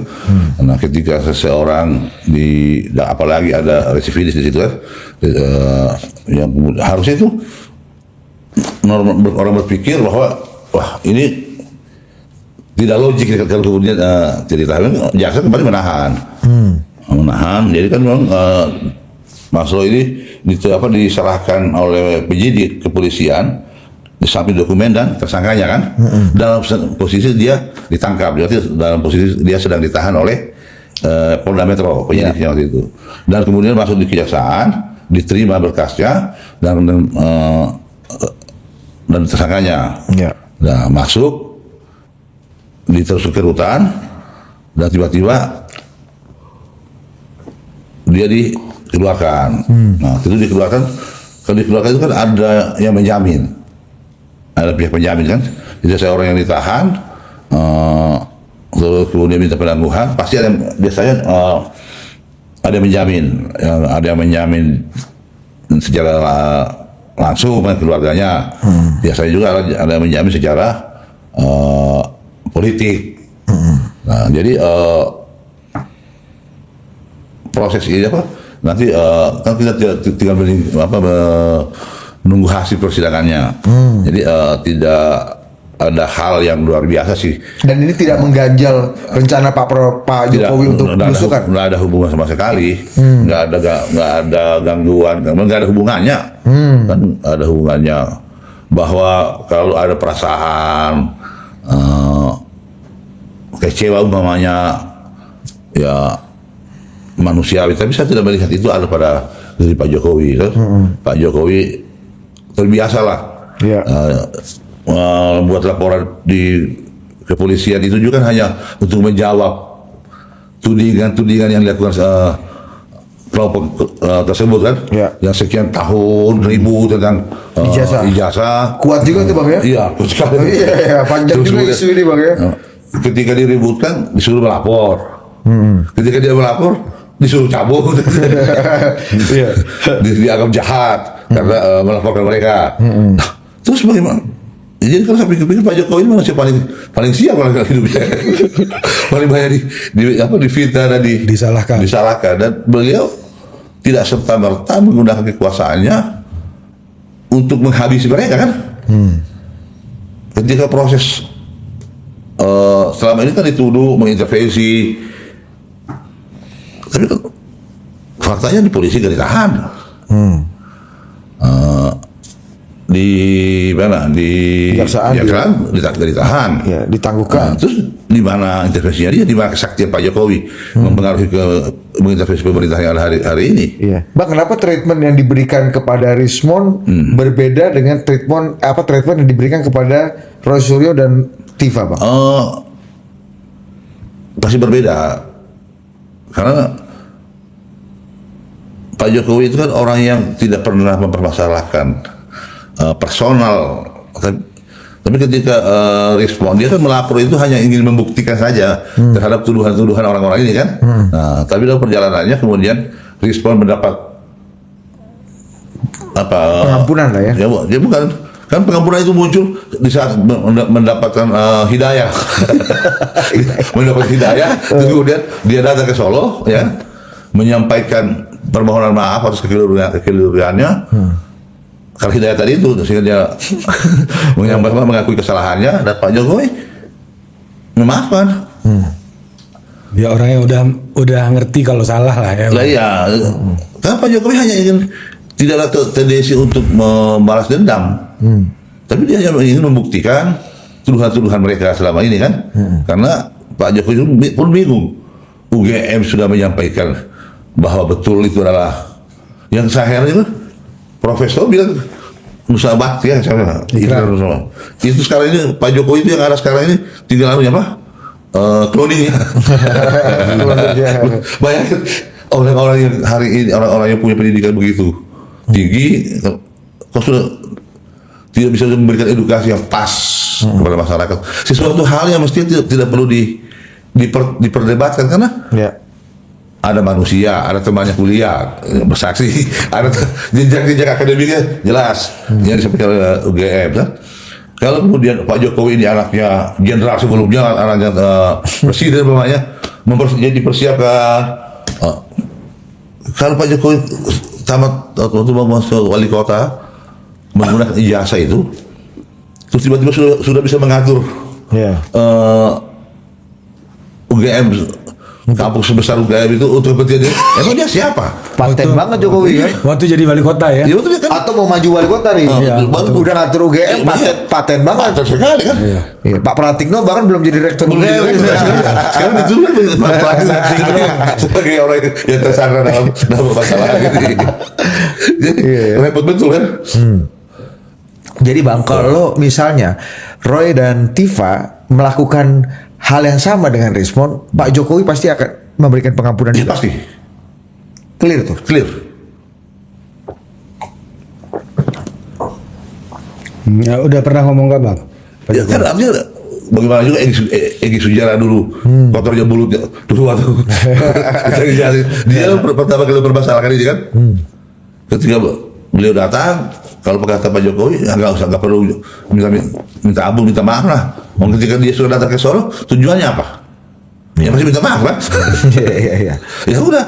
Nah, ketika seseorang apalagi ada residivis di situ kan, yang harusnya itu orang berpikir bahwa wah ini tidak logik kalau kemudian cerita jaksa kembali menahan, jadi kan memang Mas Roy ini diserahkan oleh penyidik kepolisian di samping dokumen dan tersangkanya kan, dalam posisi dia ditangkap, berarti dalam posisi dia sedang ditahan oleh Polda Metro penyidiknya waktu itu, dan kemudian masuk di kejaksaan, diterima berkasnya dan tersangkanya, nah masuk diteruskan ke rutan dan tiba-tiba dia dikeluarkan. Nah itu dikeluarkan, kalau dikeluarkan itu kan ada yang menjamin. Ada pihak penjamin kan, jadi seorang yang ditahan, terus kemudian minta penangguhan, pasti ada biasanya ada yang menjamin, secara langsung dengan keluarganya, biasanya juga ada yang menjamin secara politik. Nah jadi proses ini nanti kan kita tinggal menunggu hasil persidangannya. Jadi tidak ada hal yang luar biasa sih. Dan ini tidak mengganjal rencana Pak Jokowi untuk belusukan. Nggak ada hubungan sama sekali. Nggak ada gangguan. Nggak ada hubungannya. Kan ada hubungannya bahwa kalau ada perasaan kecewa umpamanya ya manusiawi, tapi saya tidak melihat itu ada pada dari Pak Jokowi kan. Pak Jokowi terbiasa lah Iya. buat laporan di kepolisian itu juga kan hanya untuk menjawab tudingan-tudingan yang dilakukan kelompok tersebut kan, yang sekian tahun ribut tentang ijazah. Kuat juga tuh Bang ya? Iya, kuat sekali. Iya, panjang juga isu ini Bang ya. Ketika diributkan disuruh melapor. Ketika dia melapor disuruh cabut. Dianggap jahat karena melaporkan mereka. Nah, terus bagaimana? Jadi kalau saya pikir-pikir Pak Jokowi ini manusia paling siap kalau hidupnya. Paling banyak difitnah dan disalahkan, dan beliau tidak serta-merta menggunakan kekuasaannya untuk menghabisi mereka kan. Ketika proses selama ini kan dituduh mengintervensi, tapi kan faktanya di polisi gak ditahan. Di mana di Kejaksaan ditahan, ya, ditangguhkan. Terus di mana intervensinya dia, di mana kesaktian Pak Jokowi mempengaruhi mengintervensi pemerintah yang ada hari ini? Iya. Bang, kenapa treatment yang diberikan kepada Rismond berbeda dengan treatment yang diberikan kepada Roy Suryo dan Tifa, Bang? Pasti berbeda karena Pak Jokowi itu kan orang yang tidak pernah mempermasalahkan personal, tapi ketika respon dia kan melapor itu hanya ingin membuktikan saja terhadap tuduhan-tuduhan orang-orang ini kan. Nah, tapi dalam perjalanannya kemudian respon mendapat pengampunan lah ya. Dia bukan kan, pengampunan itu muncul di saat mendapatkan hidayah. Mendapat hidayah, kemudian dia datang ke Solo ya, menyampaikan permohonan maaf atas kekeliruannya. Kalau hidayah tadi itu sehingga dia mengakui kesalahannya, dan Pak Jokowi memaafkan. Ya orangnya udah ngerti kalau salah lah ya. Lah iya, karena Pak Jokowi hanya ingin tidak ada tendensi untuk membalas dendam, tapi dia hanya ingin membuktikan tuduhan-tuduhan mereka selama ini kan. Karena Pak Jokowi pun bingung, UGM sudah menyampaikan bahwa betul itu adalah yang saya heran itu. Profesor bilang Nusa Bakti ya, itu sekarang ini Pak Jokowi itu yang ada sekarang ini tinggal cloning ya. Bayangin orang-orang yang hari ini, orang-orang yang punya pendidikan begitu tinggi, kok sudah tidak bisa memberikan edukasi yang pas kepada masyarakat. Sesuatu hal yang mestinya tidak perlu diperdebatkan karena ada manusia, ada temannya kuliah, bersaksi, ada jejak-jejak akademiknya jelas yang disampaikan oleh UGM kan? Kalau kemudian Pak Jokowi ini anaknya jenderal sebelumnya, anaknya presiden namanya, jadi persiapkan. Kalau Pak Jokowi tamat waktu masuk wali kota menggunakan ijazah itu, terus tiba-tiba sudah bisa mengatur UGM, kampus sebesar UGM itu untuk kepentingan dia. Emang dia siapa? Paten banget Jokowi ya. Waktu jadi wali kota ya. Dia kan, Atau mau maju wali kota nih. Udah ngatur UGM, paten banget. Paten sekali kan. Iya. Pak Pratikno bahkan belum jadi rektor UGM. Sekarang itu Pak Pratikno sebagai orang yang tersandra dalam masalah ini. Jadi repot betul kan. Jadi Bang, kalau misalnya Roy dan Tifa melakukan hal yang sama dengan Rismond, Pak Jokowi pasti akan memberikan pengampunan. Ya pasti. Clear tuh. Clear. Ya, udah pernah ngomong gak Bang? Ya kan artinya bagaimana juga Egy Sujana dulu kotornya mulutnya dulu waktu dia pertama kali bermasalah ini kan. Ketika beliau datang, kalau kata Pak Jokowi nggak perlu minta ampun, minta maaf lah. Ketika dia sudah datang ke Solo, tujuannya apa? Ya masih minta maaf kan? Iya. Ya udah,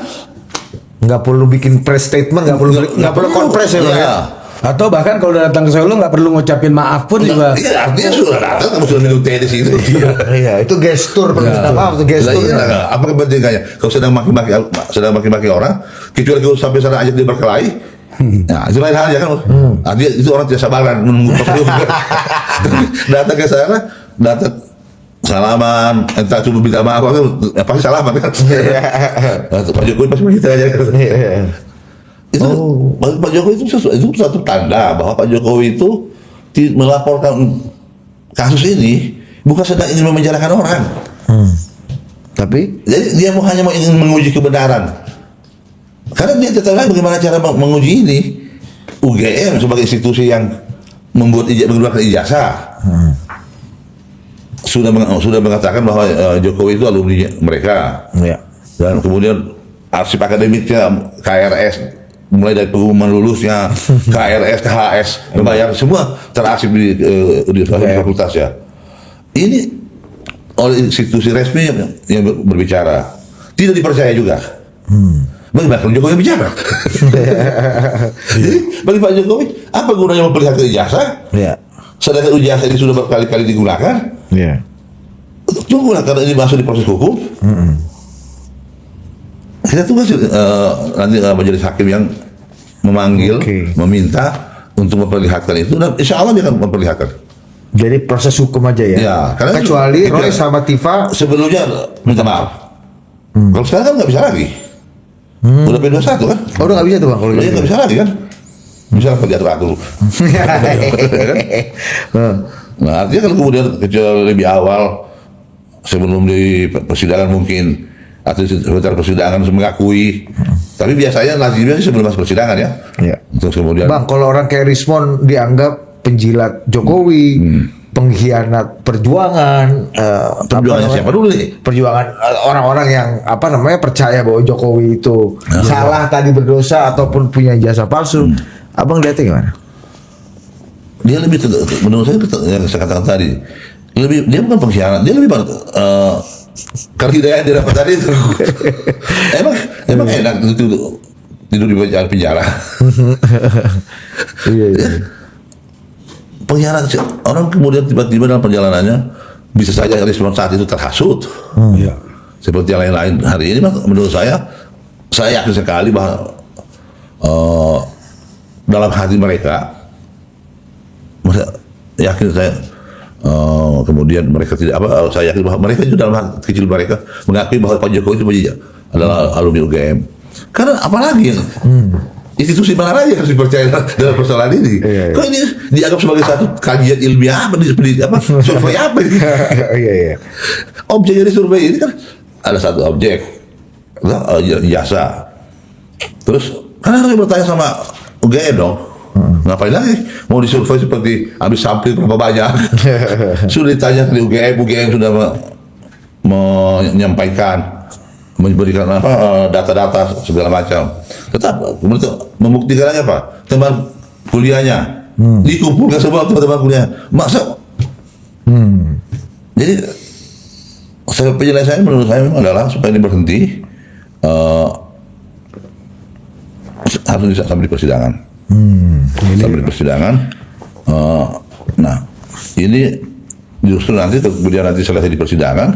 Nggak perlu bikin press statement, nggak perlu konfres ya, Bang, ya. Atau bahkan kalau udah datang ke Solo nggak perlu ngucapin maaf pun juga. Iya, artinya sudah datang, kamu sudah minum teh di situ. Iya, itu gestur permintaan maaf, itu gestur. Apa kepentingannya? Kalau sedang maki-maki orang, kecuali kalau sampai sana ajak dia berkelahi, nah itu lain halnya kan. Artinya itu orang tidak sabaran menunggu datang ke sana, datang salaman, entah cuma minta maaf kan, pasti salaman kan. Pak Jokowi pasti begitu aja. Itu bagi Pak Jokowi itu satu tanda bahwa Pak Jokowi itu melaporkan kasus ini bukan sedang ingin memenjarakan orang. Tapi Jadi dia hanya mau ingin menguji kebenaran. Karena dia tidak tahu bagaimana cara menguji ini. UGM sebagai institusi yang mengeluarkan ijazah sudah mengatakan bahwa Jokowi itu alumni mereka. ya. Dan kemudian arsip akademiknya KRS mulai dari pengumuman lulusnya KRS, KHS, membayar semua terarsip di fakultas ya. Ini oleh institusi resmi yang berbicara, tidak dipercaya juga. Bagaimana kalau Jokowi bicara? Jadi bagi Pak Jokowi apa gunanya memperlihatkan ijazah? Ya. Sedangkan ijazah ini sudah berkali-kali digunakan. Ya. Tunggulah karena ini masuk di proses hukum. Kita tunggu nanti majelis hakim yang memanggil, meminta untuk memperlihatkan itu, dan insya Allah dia akan memperlihatkan. Jadi proses hukum aja ya. Ya, karena kecuali Roy sama Tifa sebelumnya minta maaf. Kalau sekarang kan nggak bisa lagi. Udah P21 kan? Oh, udah nggak bisa tuh Bang kalau Iya gitu. nggak bisa lagi kan? Bisa apa diatur-atur. Nah artinya kalau kemudian kecuali lebih awal sebelum di persidangan mungkin atau sebentar persidangan mengakui, tapi biasanya lazimnya sebelum masuk persidangan ya. Iya. Terus kemudian Bang, kalau orang kayak Rismon dianggap penjilat Jokowi, pengkhianat perjuangan, perjuangannya siapa dulu nih? perjuangan orang-orang yang apa namanya percaya bahwa Jokowi itu salah tadi berdosa ataupun punya jasa palsu. Abang lihatnya gimana? Dia lebih menurut saya yang saya katakan tadi, dia bukan pengkhianat, dia lebih karena hidayah dia dapat tadi itu. emang enak itu tidur di penjara. Iya. Pengkhianat orang kemudian tiba-tiba dalam perjalanannya bisa saja respon saat itu terhasut. Iya. Seperti yang lain-lain hari ini menurut saya yakin sekali bahwa dalam hati mereka, yakin saya kemudian mereka tidak saya yakin bahwa mereka juga dalam hati kecil mereka mengakui bahwa Pak Jokowi itu adalah alumni UGM. Karena apalagi institusi mana lagi yang harus dipercaya dalam persoalan ini? Kok ini dianggap sebagai satu kajian ilmiah survei apa ini? Iya. Objek dari survei ini kan ada satu objek, jasa. Terus kan harus bertanya sama UGM dong. Ngapain lagi? Mau disurvei seperti habis sampling berapa banyak? Sudah ditanya ke UGM sudah menyampaikan, memberikan data-data segala macam. Tetap kemudian membuktikan lagi apa? Teman kuliahnya dikumpulkan semua teman-teman kuliah. Masa? Jadi penjelasannya menurut saya memang adalah supaya ini berhenti harus bisa sampai di persidangan. Sampai di persidangan. Nah, ini justru kemudian nanti selesai di persidangan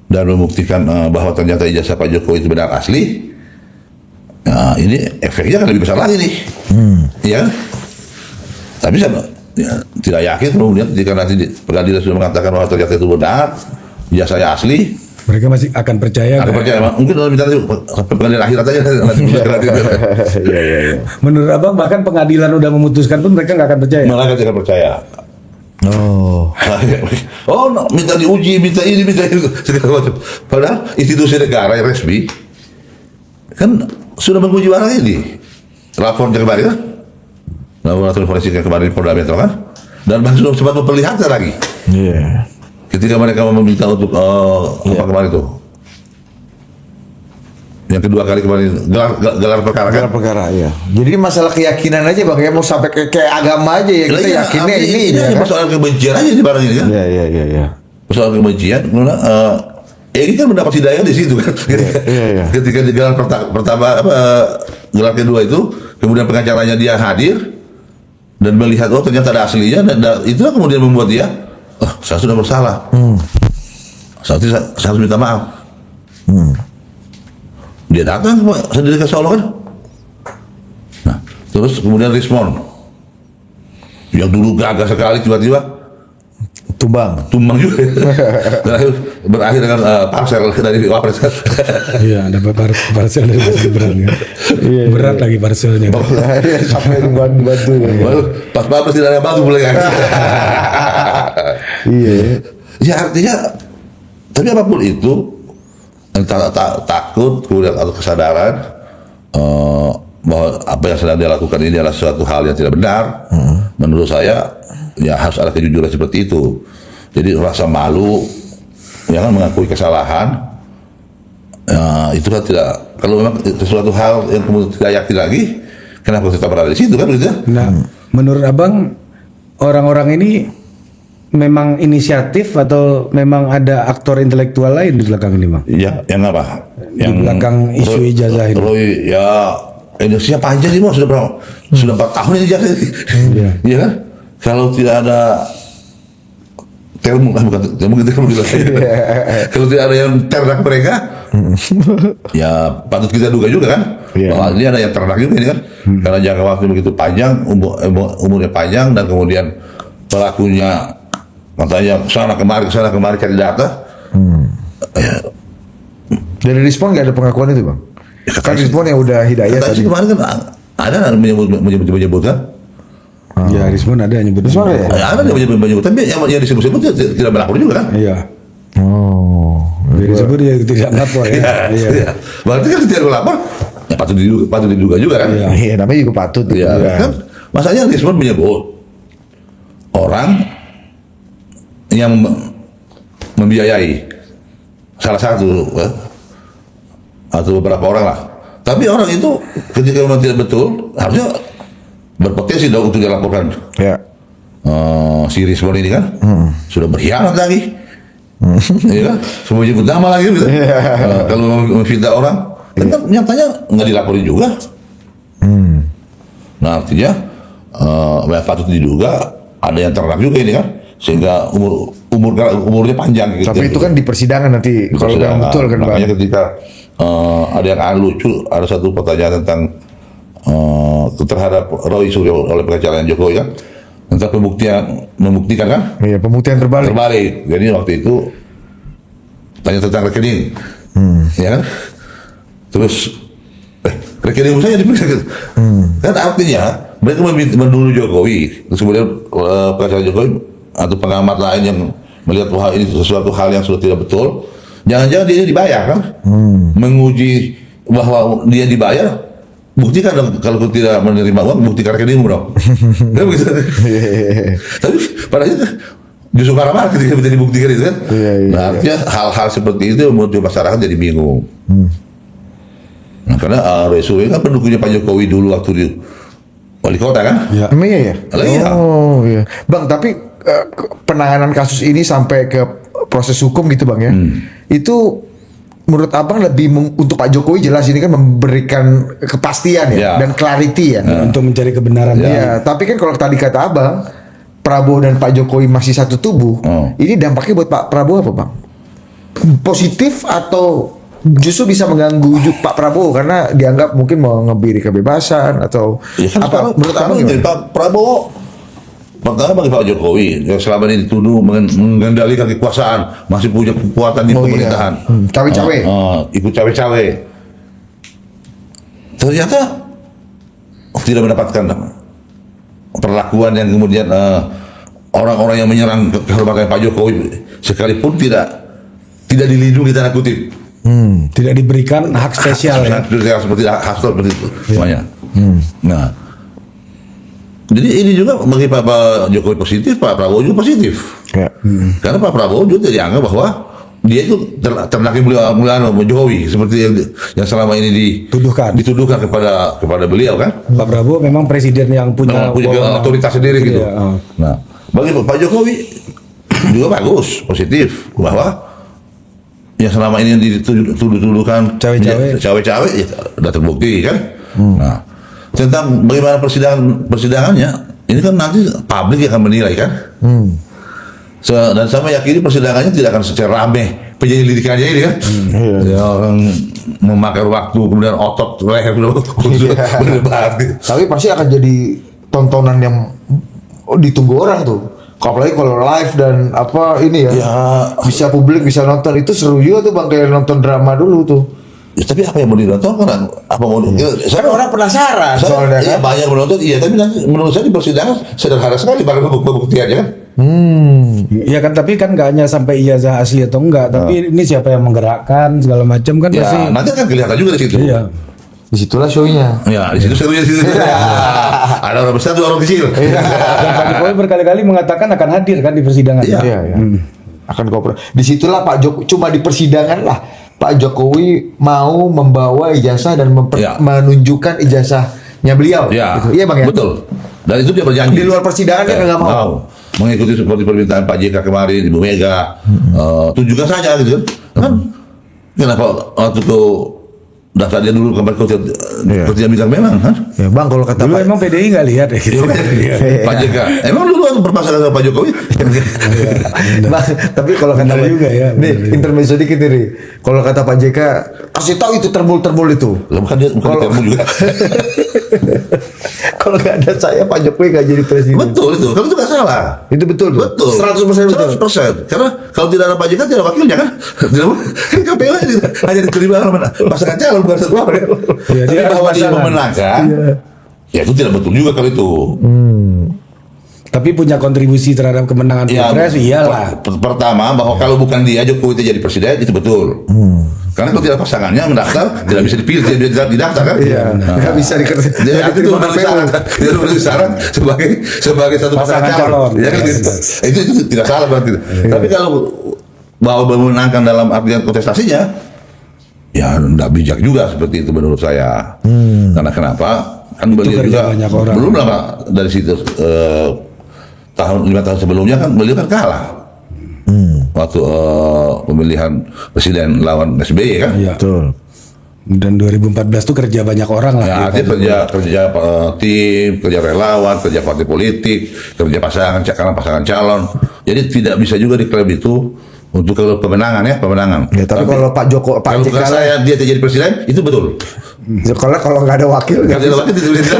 dan membuktikan bahwa ternyata ijazah Pak Jokowi itu benar asli. Nah, ini efeknya kan lebih besar lagi nih, ya. Tapi saya tidak yakin kemudian ketika nanti pengadilan sudah mengatakan bahwa ternyata itu benar, ijazahnya asli. Mereka masih akan percaya. Akan percaya, mungkin kalau minta sampai pengadilan akhirat aja. Iya. Menurut Abang bahkan pengadilan udah memutuskan pun mereka nggak akan percaya. Mereka tidak percaya. Minta diuji, minta ini, minta itu, segala macam. Padahal institusi negara yang resmi kan sudah menguji barang ini. Laporannya kemarin kan, laboratorium forensik yang kemarin di Polda Metro kan, dan bahkan sudah sempat memperlihatkan lagi. Iya. Ketika mereka meminta untuk apa kemarin itu, yang kedua kali kemarin gelar perkara kan. Gelar perkara, iya. Jadi masalah keyakinan aja Bang, ya mau sampai kayak agama aja ya, kita yakinnya ini ya kan? Persoalan kebencian aja di barang ini kan. Iya. Persoalan kebencian, ini kan mendapat hidayah di situ kan. Ketika di gelar pertama gelar kedua itu, kemudian pengacaranya dia hadir dan melihat ternyata ada aslinya, dan itulah kemudian membuat dia, saya sudah bersalah. Saya harus minta maaf. Dia datang sendiri ke Solo kan. Nah, terus kemudian respon yang dulu gagah sekali tiba-tiba tumbang juga. Berakhir dengan parsel dari Wapres. Iya, dapat parcel dari Mas Gibran ya. Berat lagi parcelnya. Sampai dibantu ya. Baru pas Wapres tidak ada yang bantu mulai kan. Iya. Ya artinya, tapi apapun itu, entah takut kemudian atau kesadaran bahwa apa yang sedang dia lakukan ini adalah suatu hal yang tidak benar. Menurut saya, ya harus ada kejujuran seperti itu. Jadi rasa malu, jangan mengakui kesalahan. Itu kan tidak. Kalau memang sesuatu hal yang kemudian tidak yakin lagi, kenapa kita berada di situ kan gitu ya? Nah, menurut Abang, orang-orang ini memang inisiatif atau memang ada aktor intelektual lain di belakang ini, Bang? Ya, yang apa? Di belakang isu ijazah ini. Roy, ya Indonesia panjang nih, Bang, sudah berapa? Sudah 4 tahun ini ijazah ini. Iya kan? Kalau tidak ada termo, bukan termo juga. Kalau tidak ada yang ternak mereka, ya patut kita duga juga kan, bahwa ini ada yang ternak juga ini kan, karena jangka waktu begitu panjang, umurnya panjang, dan kemudian pelakunya katanya sana kemari cari data. Dari Respon nggak ada pengakuan itu, Bang? Kan Respon yang udah hidayah tadi. Kemarin kan ada menyebutkan. Ya, Rismon ada yang nyebut. Rismon ada ya? Ada yang menyebut, tapi yang disebut-sebut tidak melapor juga kan? Iya. Oh. Yang disebut dia tidak lapor ya. Iya. Berarti kan tidak melapor, ya patut diduga juga kan? Iya, namanya juga patut. Iya. Kan? Masanya Rismon menyebut orang yang membiayai salah satu atau beberapa orang lah. Tapi orang itu ketika memang tidak betul, harusnya berpotensi dong untuk dilaporkan. Ya. Si Rismon ini kan sudah berkhianat lagi. Iya kan? Semua nyebut nama lagi gitu. Kalau mau memfitnah orang, tetap nyatanya nggak dilaporin juga. Nah artinya patut diduga ada yang ternak juga ini kan, sehingga umurnya panjang gitu. Tapi itu kan di persidangan nanti kalau memang betul kan, Bang. Makanya ketika ada yang lucu, ada satu pertanyaan tentang terhadap Roy Suryo oleh pengacara Jokowi kan, tentang membuktikan kan? Iya, pembuktian terbalik. Jadi waktu itu tanya tentang rekening, ya kan? Terus rekening saya diperiksa gitu. Kan artinya mereka menuduh Jokowi, terus kemudian pengacara Jokowi atau pengamat lain yang melihat bahwa ini sesuatu hal yang sudah tidak betul, jangan-jangan dia dibayar kan? Menguji bahwa dia dibayar, buktikan dong. Kalau tidak menerima uang, buktikan rekeningmu dong. Kan begitu. Tapi pada itu justru marah-marah ketika bisa dibuktikan itu kan. Nah artinya hal-hal seperti itu membuat masyarakat jadi bingung. Nah, karena Roy Suryo kan pendukungnya Pak Jokowi dulu waktu di wali kota kan. Emang iya ya? Iya. Oh iya. Bang, tapi penanganan kasus ini sampai ke proses hukum gitu, Bang ya. Itu menurut Abang lebih untuk Pak Jokowi jelas ini kan memberikan kepastian ya, dan clarity ya, untuk mencari kebenaran. Ya, tapi kan kalau tadi kata Abang, Prabowo dan Pak Jokowi masih satu tubuh. Ini dampaknya buat Pak Prabowo apa, Bang? Positif atau justru bisa mengganggu Pak Prabowo karena dianggap mungkin mau ngebiri kebebasan atau ya, kan apa? Menurut Abang gimana? Pak Prabowo pertama bagi Pak Jokowi yang selama ini dituduh mengendalikan kekuasaan, masih punya kekuatan di pemerintahan. Cawe-cawe. Ikut cawe-cawe. Ternyata tidak mendapatkan perlakuan yang kemudian orang-orang yang menyerang kehormatan Pak Jokowi sekalipun tidak dilindungi tanda kutip. Tidak diberikan hak spesial ya. Seperti hak seperti itu semuanya. Nah, jadi ini juga bagi Pak Jokowi positif, Pak Prabowo juga positif. Karena Pak Prabowo juga dianggap bahwa dia itu ternaknya beliau Jokowi seperti yang selama ini dituduhkan kepada beliau kan. Pak Prabowo memang presiden yang punya otoritas sendiri gitu. Nah, bagi Pak Jokowi juga bagus, positif bahwa yang selama ini dituduhkan cawe-cawe ya, sudah terbukti kan. Nah, tentang bagaimana persidangannya ini kan nanti publik yang akan menilai kan. Dan saya yakini persidangannya tidak akan secara rame penyelidikannya ini kan. Ya, orang memakan waktu kemudian otot leher berdebat. Tapi pasti akan jadi tontonan yang ditunggu orang tuh. Apalagi kalau live dan apa ini ya, Ya. bisa publik bisa nonton, itu seru juga tuh bang, kayak nonton drama dulu tuh. Ya, tapi apa yang mau ditonton kan? Apa mau Kan orang penasaran soalnya iya, kan. banyak menonton, iya, tapi nanti menurut saya di persidangan sederhana sekali barang pembuktiannya kan. Ya kan, tapi kan nggak hanya sampai ijazah asli atau enggak, tapi ini siapa yang menggerakkan segala macam kan pasti. Ya, nanti kan kelihatan juga di situ. Iya. Disitulah show-nya. Ya, di situ serunya di situ. Ada orang besar, ada orang kecil. Dan Pak Jokowi berkali-kali mengatakan akan hadir kan di persidangan. Iya. Iya, ya. Akan kooperasi. Disitulah Pak Jokowi, cuma di persidangan lah Pak Jokowi mau membawa ijazah dan Iya. menunjukkan ijazahnya beliau. Ya, Gitu. Iya bang ya. betul. Dan itu dia berjanji. Di luar persidangan dia nggak mau. Mengikuti seperti permintaan Pak JK kemarin, Ibu Mega, tunjukkan saja gitu kan. Kenapa waktu itu daftar dia dulu kemarin seperti yang bilang memang kan? Ya bang, kalau kata Dulu Pak, emang PDI nggak lihat ya gitu. Pak JK, emang dulu waktu berpasangan sama Pak Jokowi? Bang, tapi kalau kata Benar Pak, juga ya, nih benar. intermezzo dikit nih. Kalau kata Pak JK, kasih tahu itu terbul itu. Lah bukan dia termu juga. Kalau nggak ada saya Pak Jokowi nggak jadi presiden. Betul itu, kalau itu nggak salah. Itu betul tuh. Betul. 100% betul. 100%. Karena kalau tidak ada Pak JK tidak ada wakilnya kan? Kan KPU hanya diterima oleh pasangan calon bukan satu orang. Iya, Tapi dia harus bahwa dia pasangan. memenangkan, ya itu tidak betul juga kalau itu. Tapi punya kontribusi terhadap kemenangan Ya, Pilpres, iyalah. Pertama bahwa kalau bukan dia Jokowi itu jadi presiden itu betul. Karena kalau tidak pasangannya mendaftar tidak bisa dipilih, tidak didaftar kan? Iya, nggak bisa dikerjain. Dia itu memenuhi syarat, dia memenuhi syarat sebagai satu pasangan Pasangan calon. calon. Ya, kan, gitu. itu tidak salah berarti. Tapi kalau bahwa memenangkan dalam artian kontestasinya, ya tidak bijak juga seperti itu menurut saya. Karena kenapa? Kan beliau kerja juga banyak orang. belum lama dari situ 5 tahun sebelumnya kan beliau kan kalah. Waktu pemilihan presiden lawan SBY kan. Iya. Betul. Dan 2014 tuh kerja banyak orang lah. Ya, gitu. artinya kerja tim, kerja relawan, kerja partai politik, kerja pasangan calon. Jadi tidak bisa juga diklaim itu untuk kalau pemenangan ya, pemenangan. Ya, tapi kalau Pak Joko, Pak kalau JK bukan saya dia jadi presiden itu betul. kalau nggak ada wakil nggak Kalau bisa. wakil tidak bisa.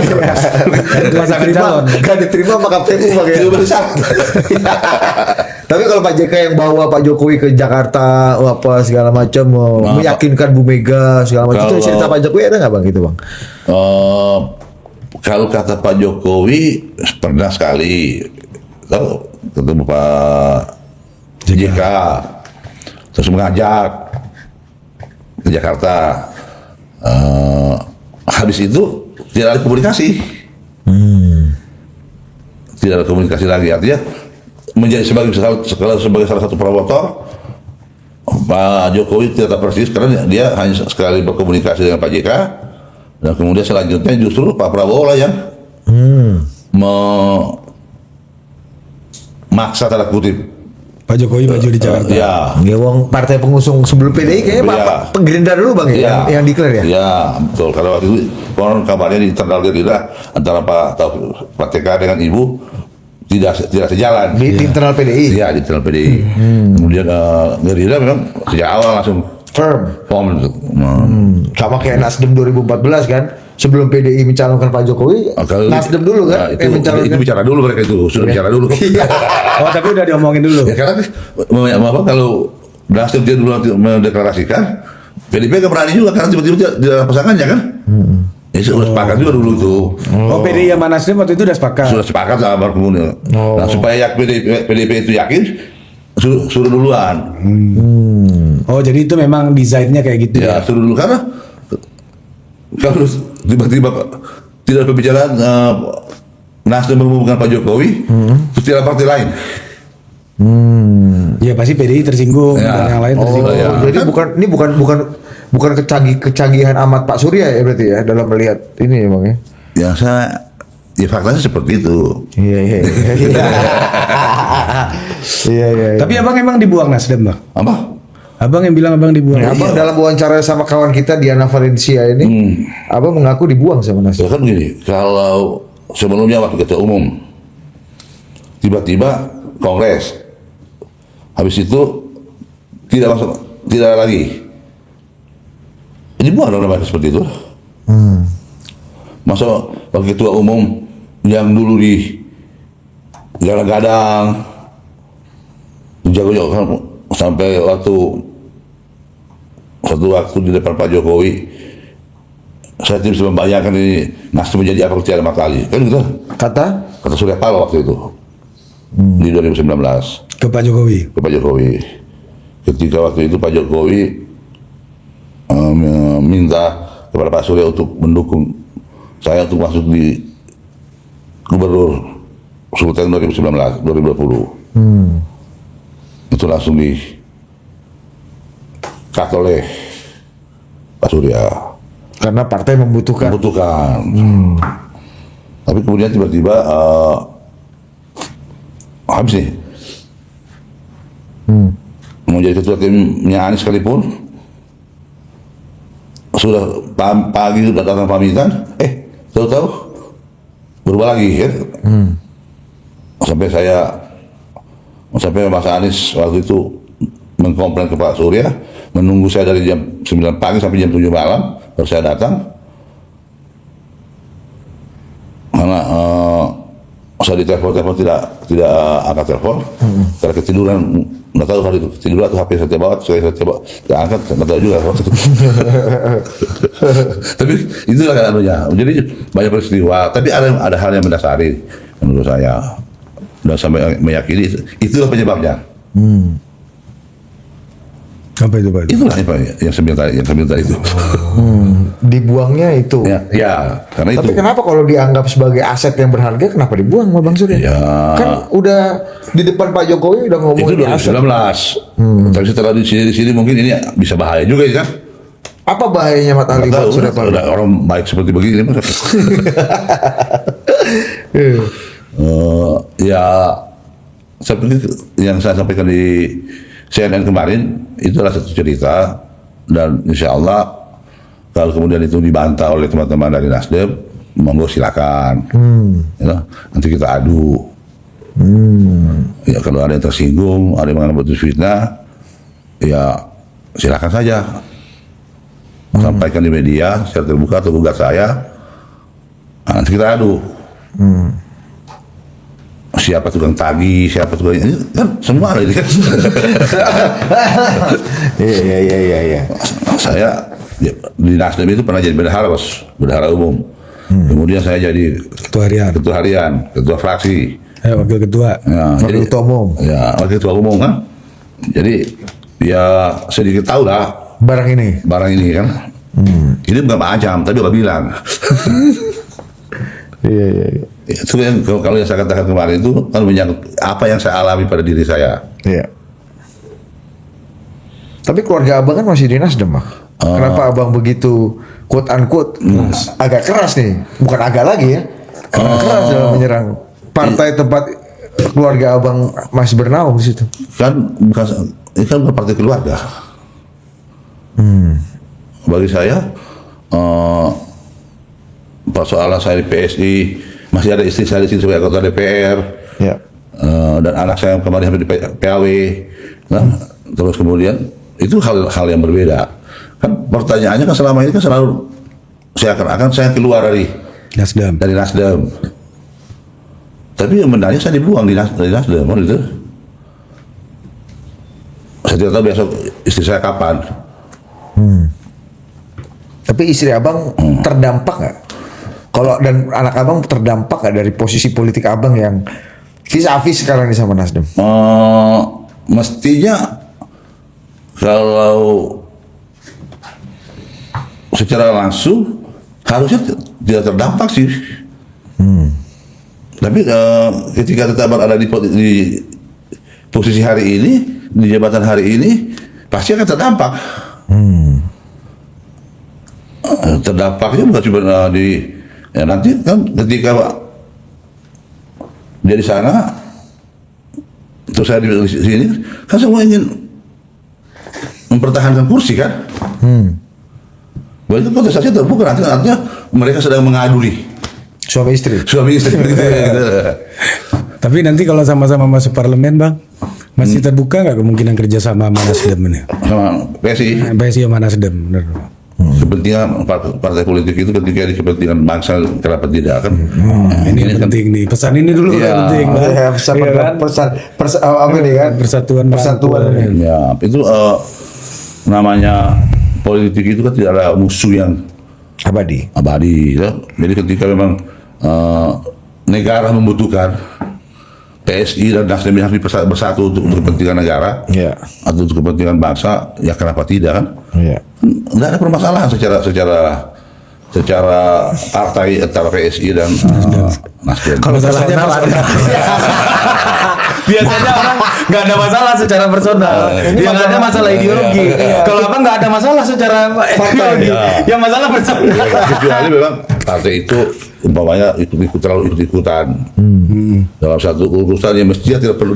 Pasangan calon. Nggak diterima sama KPU bang ya. Itu bersyarat. Tapi kalau Pak JK yang bawa Pak Jokowi ke Jakarta, apa segala macam, meyakinkan Bu Mega segala macam, itu Kalau- cerita Pak Jokowi ada nggak bang gitu bang? Kalau kata Pak Jokowi pernah sekali tahu ketemu Pak JK terus mengajak ke Jakarta. Habis itu tidak ada komunikasi, tidak ada komunikasi lagi. Artinya menjadi sebagai salah satu promotor Pak Jokowi tidak persis karena dia hanya sekali berkomunikasi dengan Pak JK. Dan kemudian selanjutnya justru Pak Prabowo lah yang memaksa tanda kutip. Pak Jokowi maju di Jakarta. Ya, Ya wong partai pengusung sebelum PDI kayaknya Iya. Pak Gerindra dulu bang ya, yang declare ya. Ya, betul. Karena waktu itu konon kabarnya di internal Gerindra antara Pak TK dengan Ibu tidak sejalan. Di internal PDI. Iya, di internal PDI. Kemudian Gerindra memang sejak awal langsung Firm. form. Sama kayak Nasdem 2014 kan. Sebelum PDI mencalonkan Pak Jokowi, Kalau- Nasdem dulu kan Nah, yang mencalonkan. itu bicara dulu mereka itu sudah bicara dulu. Iya. Oh, tapi udah diomongin dulu. Ya karena apa kalau Nasdem dia dulu mendeklarasikan, PDIP nggak berani juga karena tiba-tiba dia ada pasangannya kan. Ya sudah sepakat juga dulu tuh. Oh, PDI sama Nasdem waktu itu udah sepakat. Sudah sepakat lah baru kemudian. Nah supaya PDIP itu yakin, suruh duluan. Oh, jadi itu memang desainnya kayak gitu Ya ya. suruh dulu karena kalau tiba-tiba tidak ada pembicaraan Nasdem menghubungkan Pak Jokowi, terus tidak ada partai lain. Ya pasti PDI tersinggung Ya. dan yang lain Oh, tersinggung. Ya. jadi bukan kecanggihan amat Pak Surya ya berarti ya dalam melihat ini ya bang ya. Ya ya faktanya seperti itu. Iya iya iya. Iya iya. Tapi abang emang dibuang Nasdem, Bang? Apa? Abang yang bilang abang dibuang. Ya, abang dalam wawancara sama kawan kita Diana Valencia ini, abang mengaku dibuang sama Ya Nasdem. kan begini, kalau sebelumnya waktu ketua umum, tiba-tiba kongres, habis itu tidak masuk, tidak lagi. Ini bukan orang seperti itu. Masa wakil ketua umum yang dulu di gadang-gadang jago kan sampai satu waktu di depan Pak Jokowi saya tidak bisa membayangkan ini Nasdem menjadi apa secara lima kali kan gitu Kata Surya Paloh waktu itu di 2019 Ke Pak Jokowi. ketika waktu itu Pak Jokowi minta kepada Pak Surya untuk mendukung saya untuk masuk di Gubernur Sultan 2020 itu langsung di cut oleh Pak Surya karena partai membutuhkan. Tapi kemudian tiba-tiba habis nih mau jadi ketua timnya Anies sekalipun sudah pagi sudah datang pamitan tahu-tahu berubah lagi kan sampai Mas Anies waktu itu mengkomplain ke Pak Surya, menunggu saya dari jam 9 pagi sampai jam 7 malam baru saya datang karena saya ditelepon tidak angkat telepon karena ketiduran, nggak tahu hari itu ketiduran atau HP saya bawa tidak angkat, nggak tahu juga. Tapi itulah kan anunya. Jadi banyak peristiwa, tapi ada hal yang mendasari menurut saya dan sampai meyakini itulah penyebabnya. Apa itu Pak? Itulah yang saya bilang tadi itu. Dibuangnya itu. Ya, karena Tapi itu. kenapa kalau dianggap sebagai aset yang berharga, kenapa dibuang sama Bang Surya? Ya. Kan udah di depan Pak Jokowi udah ngomong Itu ini aset. 2019. Tapi setelah di sini mungkin ini bisa bahaya juga ya kan? Apa bahayanya Mat Ali Nggak buat tahu, Surya Paloh? ada orang baik seperti begini. Ya seperti yang saya sampaikan di CNN kemarin itu adalah satu cerita dan insya Allah kalau kemudian itu dibantah oleh teman-teman dari Nasdem, monggo silakan. Ya, nanti kita adu. Ya kalau ada yang tersinggung, ada yang menganggap itu fitnah, ya silakan saja. Sampaikan di media secara terbuka atau gugat saya. Nah, nanti kita adu. Siapa tukang tagih, siapa tukang ini kan semua ada ini kan. Iya. Saya di Nasdem itu pernah jadi bendahara umum. Kemudian saya jadi Ketua harian. ketua fraksi. Wakil ketua. Ya, Wakil ketua umum. Ya, wakil ketua umum kan. Jadi ya sedikit tahu lah Barang ini. kan. Ini bukan Pak Ajam, tapi Bapak bilang. Iya. Itu yang kalau yang saya katakan kemarin itu kan menyangkut apa yang saya alami pada diri saya. Iya. Tapi keluarga abang kan masih di Nasdem, Bang. Kenapa abang begitu quote unquote agak keras nih? Bukan agak lagi ya. Keras dalam menyerang partai tempat keluarga abang masih bernaung di situ. Kan ini kan bukan partai keluarga. Bagi saya persoalan saya di PSI masih ada istri saya di sini sebagai anggota DPR. Ya. Dan anak saya yang kemarin sampai di PAW. Nah, terus kemudian itu hal yang berbeda. Kan pertanyaannya kan selama ini kan selalu saya keluar dari Nasdem. Tapi yang benarnya saya dibuang dari Nasdem, gitu. Saya tidak tahu besok istri saya kapan. Tapi istri abang terdampak nggak? Kalau dan anak abang terdampak nggak dari posisi politik abang yang vis-a-vis sekarang ini sama Nasdem? Mestinya kalau secara langsung harusnya tidak terdampak sih. Tapi ketika tetap berada di posisi hari ini, di jabatan hari ini, pasti akan terdampak. Terdampaknya bukan cuma nanti kan ketika dia di sana, terus saya di sini, kan semua ingin mempertahankan kursi kan. Berarti kontestasi terbuka, nanti artinya mereka sedang mengaduli Suami istri. Tapi nanti kalau sama-sama masuk parlemen, Bang, masih terbuka nggak kemungkinan kerjasama sama Nasdem ini? sama PSI. PSI sama Nasdem, benar. Kepentingan partai politik itu ketika di kepentingan bangsa kenapa tidak kan? Ini penting nih. Pesan ini dulu Iya. yang penting. Kan? Ya, pesan Iya kan? apa nih kan? Persatuan. Persatuan. bangsa. Ya, itu namanya politik itu kan tidak ada musuh yang Abadi. abadi. Ya. Jadi ketika memang negara membutuhkan PSI dan Nasdem harus bersatu untuk kepentingan negara Iya. atau untuk kepentingan bangsa, ya kenapa tidak kan? Iya. Nggak ada permasalahan secara partai antara PSI dan Nasdem. Kalau Masalahnya personal ada. Biasanya orang nggak ada masalah secara personal, yang ada masalah ideologi. Kalau apa nggak ada masalah secara ideologi, yang masalah personal. Kecuali memang partai itu umpamanya terlalu ikut-ikutan dalam satu urusan yang mestinya tidak perlu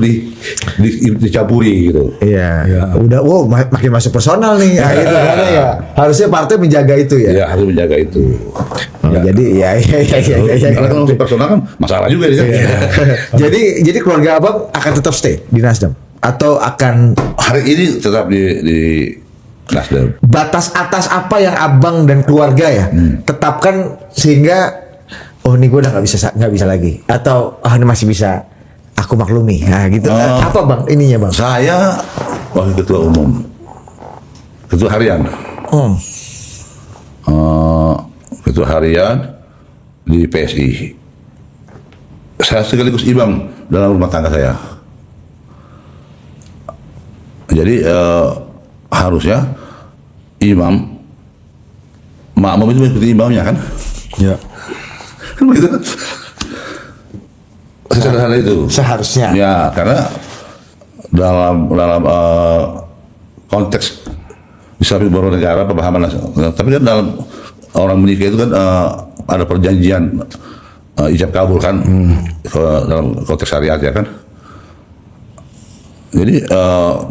dicampuri gitu. Iya. Udah, makin masuk personal nih. Nah, gitu kan ya. Harusnya partai menjaga itu ya. Ya harus menjaga itu. Jadi ya. Karena kalau masuk personal kan masalah juga ya. Jadi keluarga abang akan tetap stay di Nasdem atau akan Hari ini tetap di Nasdem. batas atas apa yang abang dan keluarga ya tetapkan sehingga ini gue udah nggak bisa lagi atau ini masih bisa aku maklumi gitu. Apa bang ininya bang? Saya wakil ketua umum, ketua harian. Ketua harian di PSI. Saya sekaligus imam dalam rumah tangga saya. Jadi harusnya imam, makmum itu mengikuti imamnya kan? Ya. Kan begitu. Sesederhana itu. Seharusnya. Ya, karena dalam konteks bisa baru negara pemahaman nasional. Tapi kan dalam orang menikah itu kan ada perjanjian ijab kabul kan dalam konteks syariat ya kan. Jadi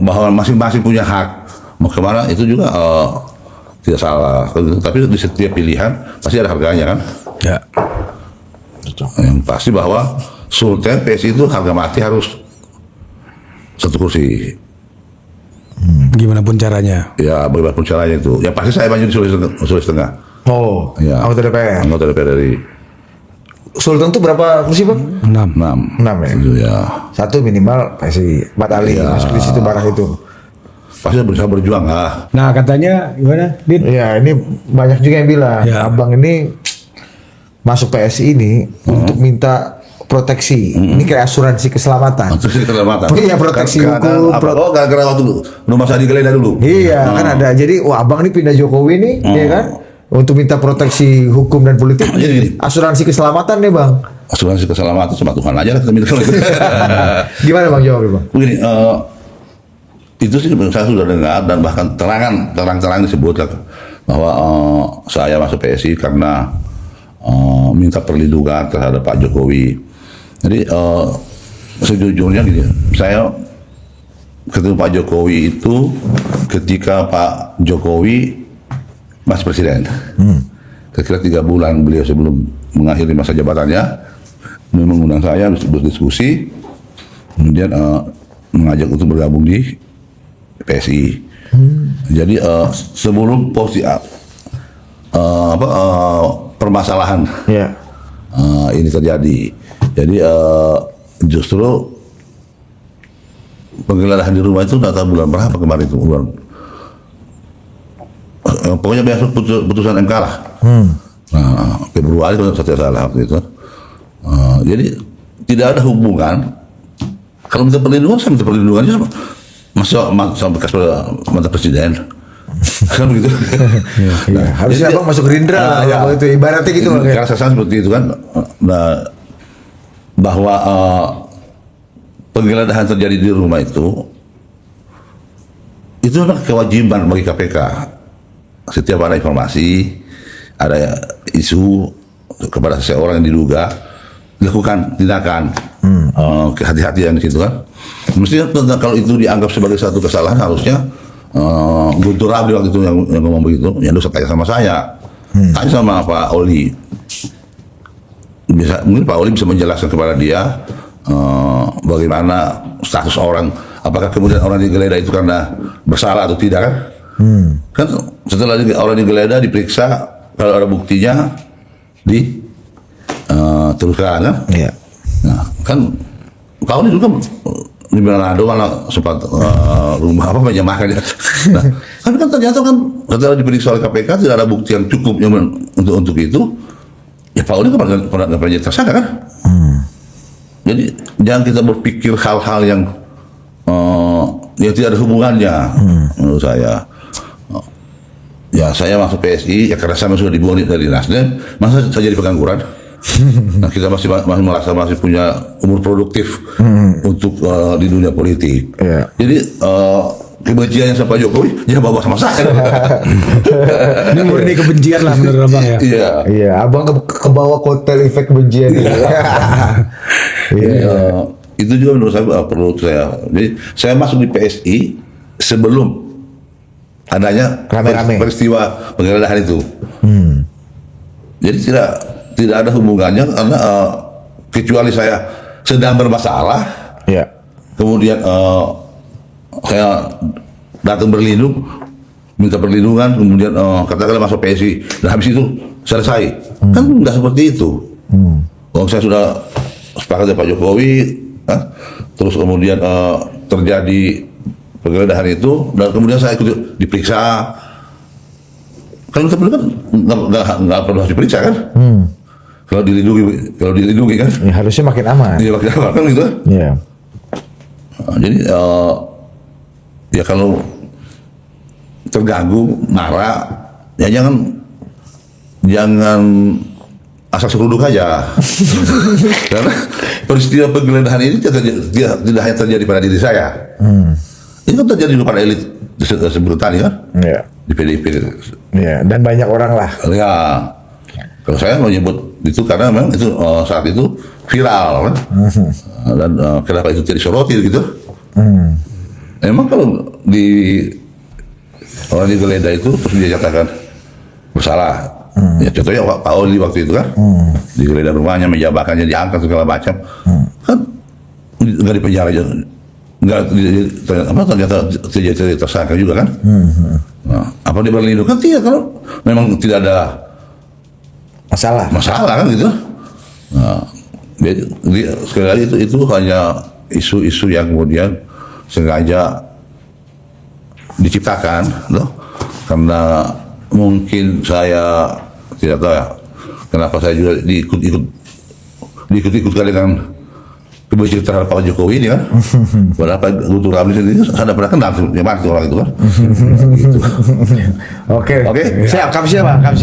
bahwa masing-masing punya hak mau kemana itu juga tidak salah. Tapi di setiap pilihan pasti ada harganya kan. Ya. Yang pasti bahwa Sultan PSI itu harga mati harus satu kursi. Gimana pun caranya. Ya bagaimanapun caranya itu. Ya pasti saya maju di Sulawesi Tengah. Oh, Ya. anggota DPR. Anggota DPR RI. Sultan tuh berapa kursi bang? 6. 6. 6 ya. Itu ya. Satu minimal pasti 4 kali Iya. masuk di situ barang itu. Pasti bisa berjuang lah. Nah katanya gimana, Din? Iya, ini banyak juga yang bilang Ya. abang ini masuk PSI ini untuk minta proteksi. Ini kayak asuransi keselamatan. Terus keselamatan. Iya, proteksi hukum, Oh, gara-gara waktu rumah saya digeledah dulu. Iya, kan ada. Jadi, abang ini pindah Jokowi nih, ya kan? Untuk minta proteksi hukum dan politik. Jadi, Asuransi keselamatan nih, Bang. asuransi keselamatan sama Tuhan aja lah kita minta. Gimana Bang jawabnya, Bang? Begini, itu sih saya sudah dengar dan bahkan terang-terang disebut bahwa saya masuk PSI karena minta perlindungan terhadap Pak Jokowi. Jadi sejujurnya gini, saya ketemu Pak Jokowi itu ketika Pak Jokowi masih presiden. Kira-kira 3 bulan beliau sebelum mengakhiri masa jabatannya, beliau mengundang saya berdiskusi, kemudian mengajak untuk bergabung di PSI. Jadi sebelum permasalahan Iya. ini terjadi, jadi justru penggeledahan di rumah itu data bulan berapa kemarin itu bulan. Pokoknya besok putusan MK lah. Nah, Februari kalau saya tidak salah waktu itu. Jadi tidak ada hubungan. Kalau minta perlindungan, saya minta perlindungan aja sama bekas mantan presiden. Kan begitu. Iya. Harusnya Abang masuk Gerindra lah, ya. kalau itu ibaratnya gitu Bang. Ya. Karena saya seperti itu kan. Nah, bahwa penggeledahan terjadi di rumah itu memang kewajiban bagi KPK. Setiap ada informasi, ada isu kepada seseorang yang diduga, dilakukan tindakan kehati-hatian di situ kan. Mestinya kalau itu dianggap sebagai satu kesalahan, harusnya Guntur Abdi waktu itu yang ngomong begitu, yang dosa tanya sama saya, tanya sama Pak Oli. Mungkin Pak Oli bisa menjelaskan kepada dia bagaimana status orang, apakah kemudian orang digeledah itu karena bersalah atau tidak kan? Kan setelah orang digeledah, diperiksa, kalau ada buktinya teruskan kan. Iya. Nah, kan kau ini juga di Manado malah sempat rumah apa meja makan ya. Nah, kan ternyata kan setelah diperiksa oleh KPK tidak ada bukti yang cukup yang untuk itu. Ya Pak Udi kan pernah jadi tersangka kan. Jadi jangan kita berpikir hal-hal yang tidak ada hubungannya menurut saya. Ya saya masuk PSI ya karena saya sudah dibuang dari Nasdem, masa saya jadi pengangguran. Nah, kita masih merasa masih punya umur produktif untuk di dunia politik. Iya. Jadi kebenciannya sama Pak Jokowi jangan bawa sama saya. Ini murni kebencian lah menurut abang ya. Iya. Iya, abang ke bawah kotel efek kebencian. Jadi, itu juga menurut saya perlu saya. Jadi saya masuk di PSI sebelum adanya Rame-rame. peristiwa penggeledahan itu. Jadi tidak ada hubungannya karena kecuali saya sedang bermasalah, Iya. kemudian saya datang berlindung, minta perlindungan, kemudian katakanlah masuk PSI dan habis itu selesai. Kan nggak seperti itu. Kalau saya sudah sepakat dengan Pak Jokowi, terus kemudian terjadi penggeledahan itu dan kemudian saya ikut diperiksa. Kalau kita kan nggak perlu diperiksa kan? Kalau dilindungi kan? Ya, harusnya makin aman. Iya makin apa kan gitu. Iya. Jadi ya kalau terganggu, marah, ya jangan asal seruduk aja. Karena peristiwa penggeledahan ini tidak hanya terjadi pada diri saya. Ini kan terjadi pada elit sebelum tadi kan, Iya. di PDIP. Iya, dan banyak orang lah. Ya, kalau saya menyebut itu karena memang itu saat itu viral kan, dan kenapa itu jadi soroti gitu. Emang kalau orang digeledah itu terus dia nyatakan bersalah. Ya contohnya Pak Oli waktu itu kan, digeledah rumahnya, meja makannya diangkat segala macam, kan nggak dipenjara aja, nggak ternyata jadi tersangka juga kan. Nah, apa dia berlindung kan tidak, kalau memang tidak ada masalah kan gitu. Nah, sekali lagi itu hanya isu-isu yang kemudian sengaja diciptakan loh, karena mungkin saya tidak tahu ya kenapa saya juga diikut-ikutkan dengan kebencian terhadap Pak Jokowi ini kan. Padahal Pak Guntur Ramli sendiri saya pernah kenal yang mana orang itu kan. Oke. Siap, kamu siapa?